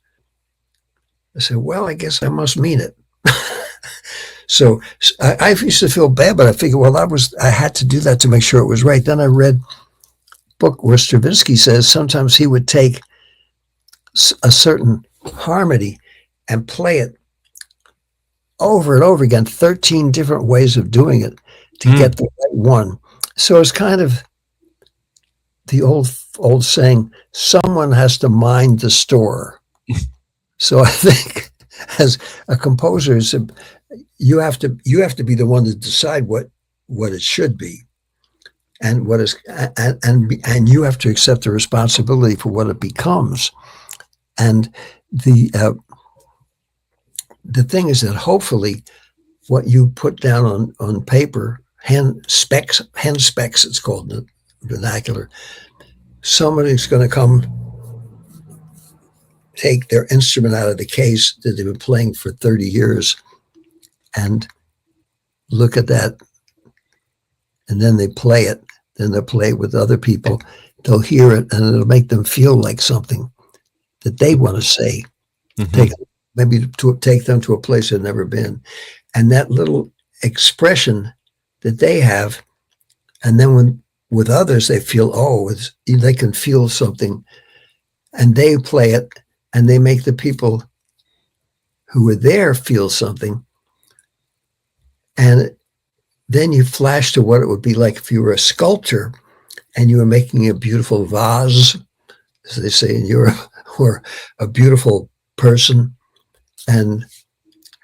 I said, well, I guess I must mean it. So I used to feel bad, but I figured, well, I had to do that to make sure it was right. Then I read a book where Stravinsky says sometimes he would take a certain harmony and play it over and over again, 13 different ways of doing it to get the right one. So it's kind of the old saying, someone has to mind the store. So I think as a composer, you have to be the one to decide what it should be, and what is, and you have to accept the responsibility for what it becomes. And the thing is that hopefully what you put down on paper, hand specs, it's called in the vernacular, somebody's going to come take their instrument out of the case that they've been playing for 30 years and look at that, and then they play it. Then they'll play it with other people. They'll hear it, and it'll make them feel like something that they want to say. Maybe to take them to a place they've never been. And that little expression that they have, and then with others, they feel, they can feel something, and they play it, and they make the people who were there feel something. And then you flash to what it would be like if you were a sculptor and you were making a beautiful vase, as they say in Europe, or a beautiful person, and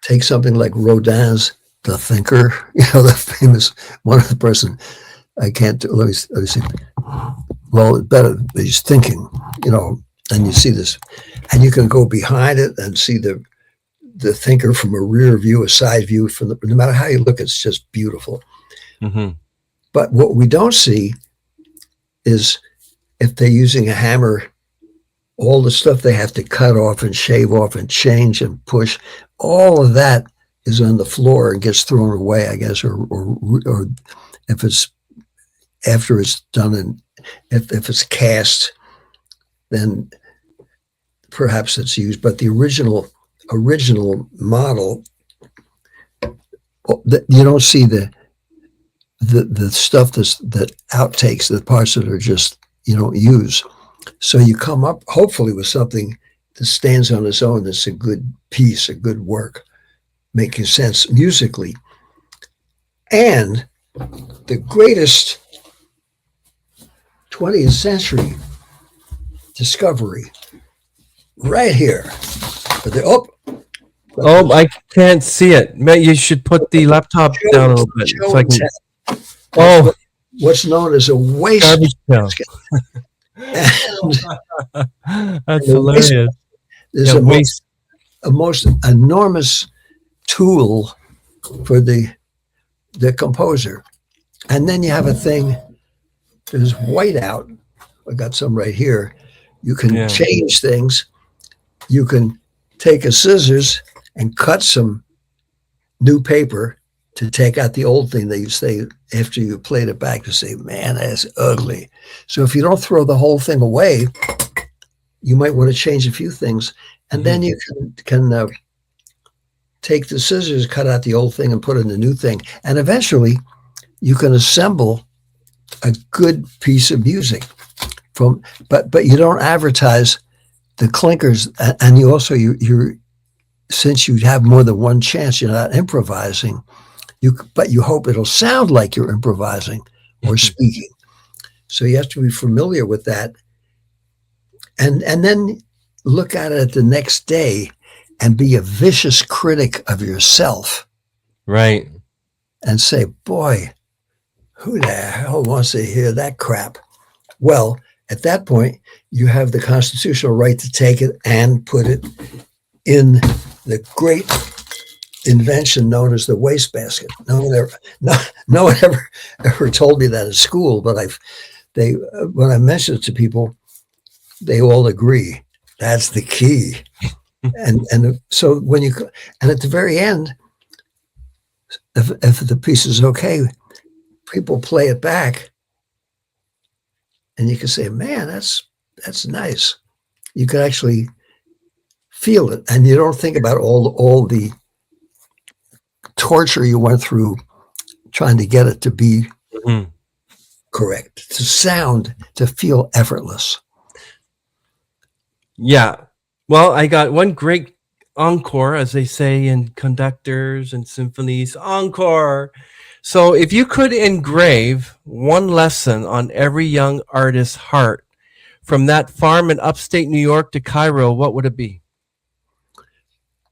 take something like Rodin's The Thinker, the famous one of the person, I can't do, let me see. Well, it's better, he's thinking, and you see this, and you can go behind it and see the thinker from a rear view, a side view, no matter how you look, it's just beautiful. But what we don't see is if they're using a hammer, all the stuff they have to cut off and shave off and change and push, all of that is on the floor and gets thrown away, I guess, or if it's after it's done, and if it's cast, then perhaps it's used. But the original model, you don't see the stuff that outtakes, the parts that are just you don't use. So you come up hopefully with something that stands on its own, that's a good piece, a good work, making sense musically. And the greatest 20th century discovery right here. I can't see it. You should put the laptop down a little bit. So I can, what's known as a waste garbage pail. That's hilarious. There's a most enormous tool for the composer. And then you have a thing, there's whiteout. I got some right here. You can change things. You can take a scissors and cut some new paper to take out the old thing that you say after you played it back, to say, man, that's ugly. So if you don't throw the whole thing away, you might want to change a few things. And then you can take the scissors, cut out the old thing and put in the new thing. And eventually you can assemble a good piece of music but you don't advertise the clinkers. And you also, you're since you have more than one chance, you're not improvising. But you hope it'll sound like you're improvising or speaking. So you have to be familiar with that. And then look at it the next day and be a vicious critic of yourself. Right. And say, boy, who the hell wants to hear that crap? Well, At that point, you have the constitutional right to take it and put it in the great invention known as the wastebasket. No one ever told me that at school, but when I mention it to people, they all agree that's the key. And so and at the very end, if the piece is okay, people play it back, and you can say, "Man, that's nice." You can actually feel it, and you don't think about all the torture you went through trying to get it to be correct, to feel effortless. Yeah. Well, I got one great encore, as they say in conductors and symphonies. Encore. So, if you could engrave one lesson on every young artist's heart, from that farm in upstate New York to Cairo, what would it be?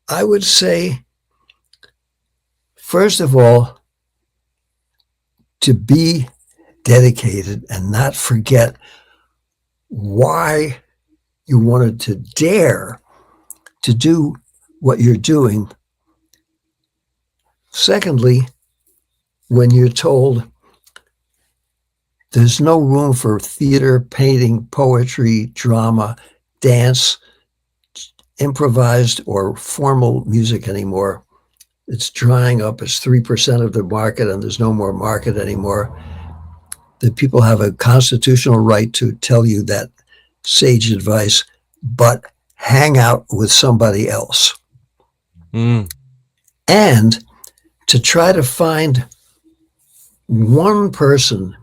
I would say, first of all, to be dedicated and not forget why you wanted to dare to do what you're doing. Secondly, when you're told there's no room for theater, painting, poetry, drama, dance, improvised or formal music anymore, it's drying up. It's 3% of the market, and there's no more market anymore. That people have a constitutional right to tell you that sage advice, but hang out with somebody else. And to try to find one person,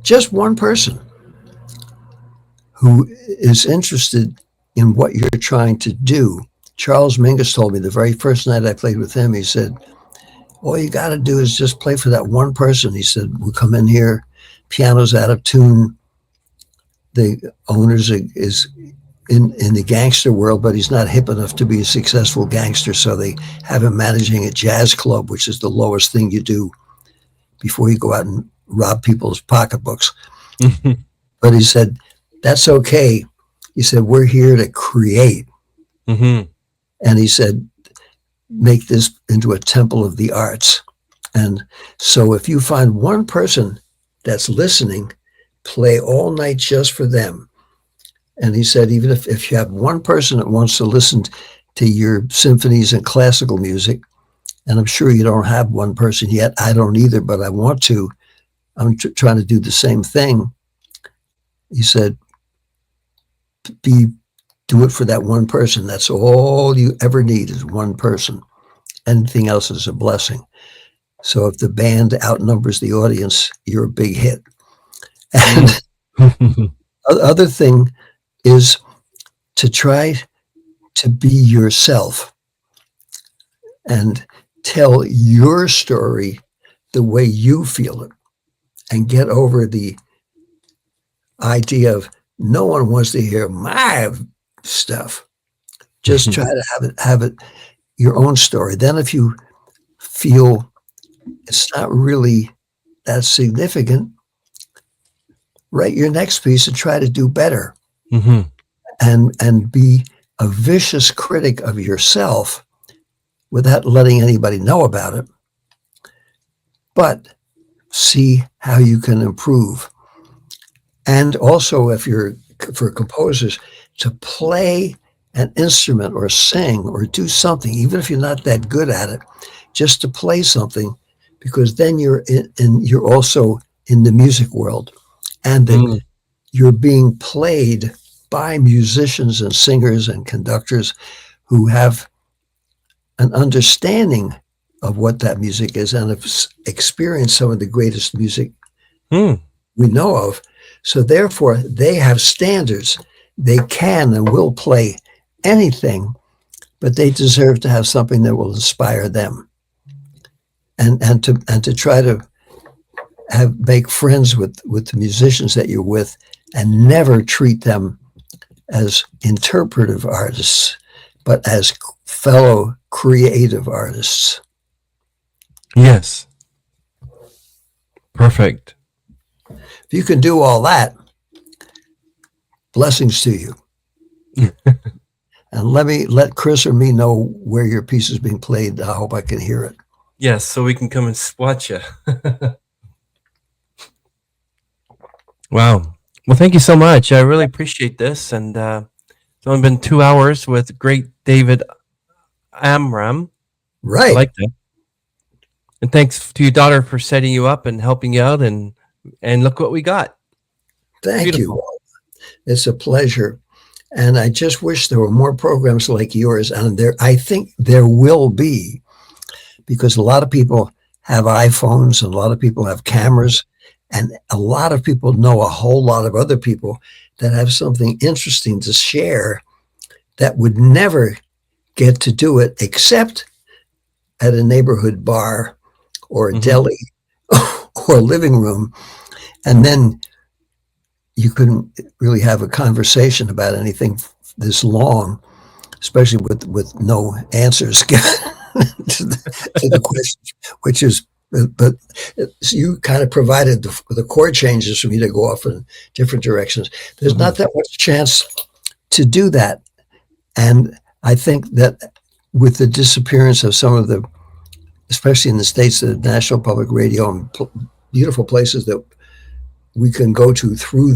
just one person, who is interested in what you're trying to do. Charles Mingus told me the very first night I played with him, he said, all you got to do is just play for that one person. He said, we'll come in here, piano's out of tune. The owner's is in the gangster world, but he's not hip enough to be a successful gangster. So they have him managing a jazz club, which is the lowest thing you do before you go out and rob people's pocketbooks. But he said, that's okay. He said, we're here to create. And he said, make this into a temple of the arts. And so if you find one person that's listening, play all night just for them. And he said, even if you have one person that wants to listen to your symphonies and classical music, and I'm sure you don't have one person yet, I don't either, but I want to, I'm trying to do the same thing. He said, do it for that one person. That's all you ever need is one person. Anything else is a blessing. So if the band outnumbers the audience, you're a big hit. And the other thing is to try to be yourself and tell your story the way you feel it, and get over the idea of no one wants to hear my stuff. Just try to have it your own story. Then if you feel it's not really that significant, write your next piece and try to do better. And be a vicious critic of yourself without letting anybody know about it, but see how you can improve. And also, if you're for composers, to play an instrument or sing or do something, even if you're not that good at it, just to play something, because then you're you're also in the music world, and that you're being played by musicians and singers and conductors who have an understanding of what that music is and have experienced some of the greatest music we know of. So therefore, they have standards. They can and will play anything, but they deserve to have something that will inspire them. And to try to make friends with the musicians that you're with, and never treat them as interpretive artists, but as fellow creative artists. Yes. Perfect. If you can do all that, Blessings to you. And let Chris or me know where your piece is being played. I hope I can hear it. Yes, so we can come and watch you. Wow. Well, thank you so much. I really appreciate this. And it's only been 2 hours with great David Amram. I Right. like that. And thanks to your daughter for setting you up and helping you out. And look what we got. Thank Beautiful. you. It's a pleasure. And I just wish there were more programs like yours. And I think there will be, because a lot of people have iPhones and a lot of people have cameras. And a lot of people know a whole lot of other people that have something interesting to share that would never get to do it except at a neighborhood bar or a deli or a living room. And then you couldn't really have a conversation about anything this long, especially with no answers given to the questions, which is, but you kind of provided the chord changes for me to go off in different directions. There's not that much chance to do that. And I think that with the disappearance of some of the, especially in the States, the National Public Radio and beautiful places that we can go to through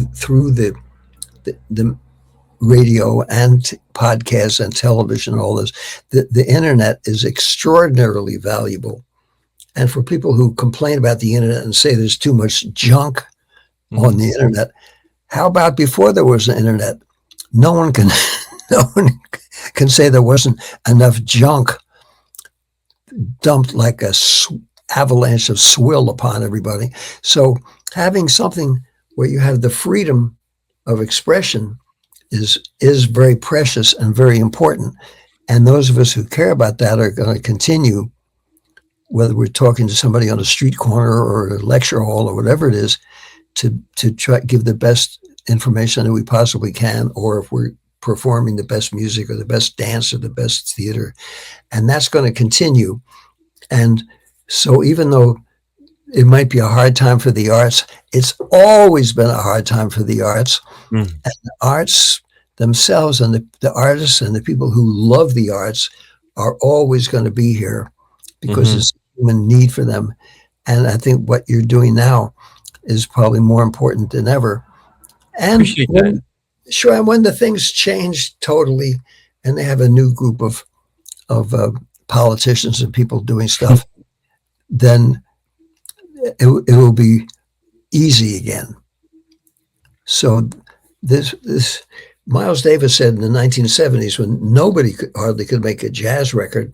the radio and podcasts and television and all this, the internet is extraordinarily valuable. And for people who complain about the internet and say there's too much junk on the internet, how about before there was the internet? No one can say there wasn't enough junk dumped like a avalanche of swill upon everybody. So having something where you have the freedom of expression is very precious and very important. And those of us who care about that are going to continue, whether we're talking to somebody on a street corner or a lecture hall or whatever it is, to try to give the best information that we possibly can, or if we're performing the best music or the best dance or the best theater. And that's going to continue. And so even though it might be a hard time for the arts, it's always been a hard time for the arts. And the arts themselves and the artists and the people who love the arts are always going to be here because there's a human need for them. And I think what you're doing now is probably more important than ever. And Appreciate that. Sure, and when the things change totally and they have a new group of politicians and people doing stuff, then it will be easy again. So this Miles Davis said in the 1970s, when nobody hardly could make a jazz record,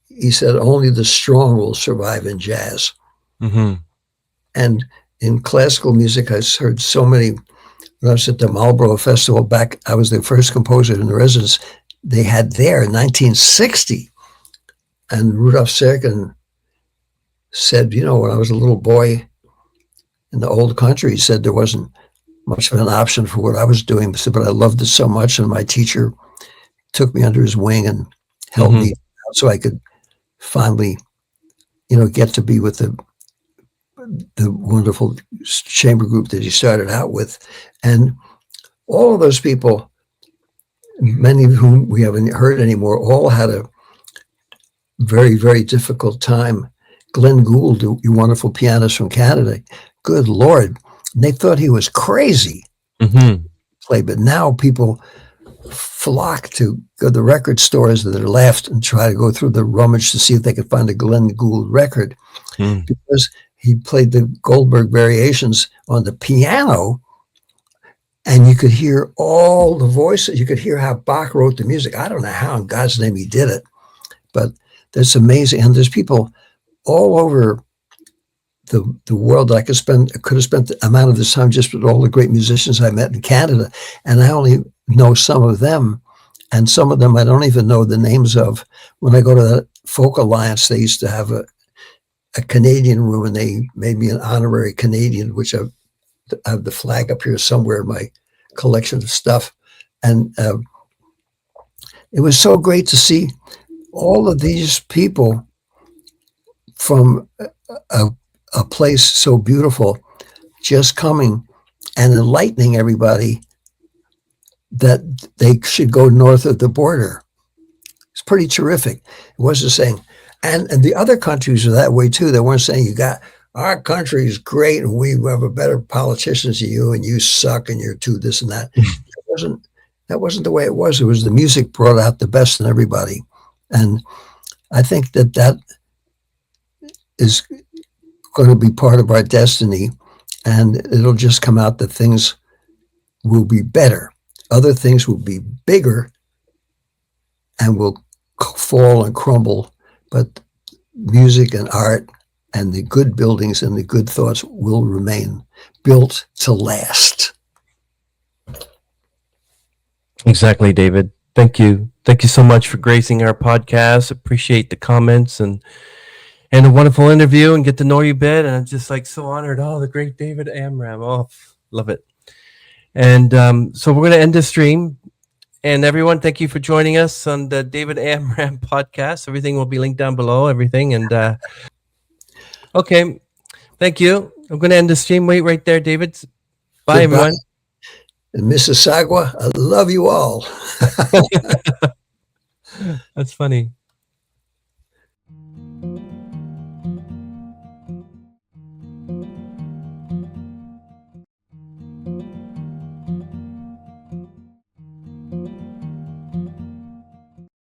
he said only the strong will survive in jazz. And in classical music, I heard so many. When I was at the Marlborough Festival back, I was the first composer in the residence they had there in 1960. And Rudolf Serkin said, you know, when I was a little boy in the old country, he said there wasn't much of an option for what I was doing, but I loved it so much. And my teacher took me under his wing and helped me out so I could finally, get to be with the wonderful chamber group that he started out with. And all of those people, many of whom we haven't heard anymore, all had a very, very difficult time. Glenn Gould, you wonderful pianist from Canada, good Lord, they thought he was crazy play, but now people flock to go to the record stores that are left and try to go through the rummage to see if they can find a Glenn Gould record because he played the Goldberg Variations on the piano, and you could hear all the voices. You could hear how Bach wrote the music. I don't know how in God's name he did it, but that's amazing. And there's people all over the world. I could have spent the amount of this time just with all the great musicians I met in Canada, and I only know some of them, and some of them I don't even know the names of. When I go to the Folk Alliance, they used to have a Canadian room, and they made me an honorary Canadian, which I have the flag up here somewhere in my collection of stuff. And it was so great to see all of these people from a place so beautiful just coming and enlightening everybody that they should go north of the border. It's pretty terrific. It wasn't saying, and the other countries are that way too. They weren't saying you got our country is great and we have a better politicians than you and you suck and you're too this and that. That wasn't the way it was. It was the music brought out the best in everybody, and I think that is going to be part of our destiny, and it'll just come out that things will be better. Other things will be bigger and will fall and crumble, but music and art and the good buildings and the good thoughts will remain built to last. Exactly, David. Thank you. Thank you so much for gracing our podcast. Appreciate the comments and a wonderful interview and get to know you a bit. And I'm just like so honored. Oh, the great David Amram. Oh, love it. And so we're going to end the stream. And everyone, thank you for joining us on the David Amram podcast. Everything will be linked down below, everything. And okay, thank you. I'm going to end the stream. Wait right there, David. Bye, Goodbye. everyone. In Mississauga, I love you all. That's funny.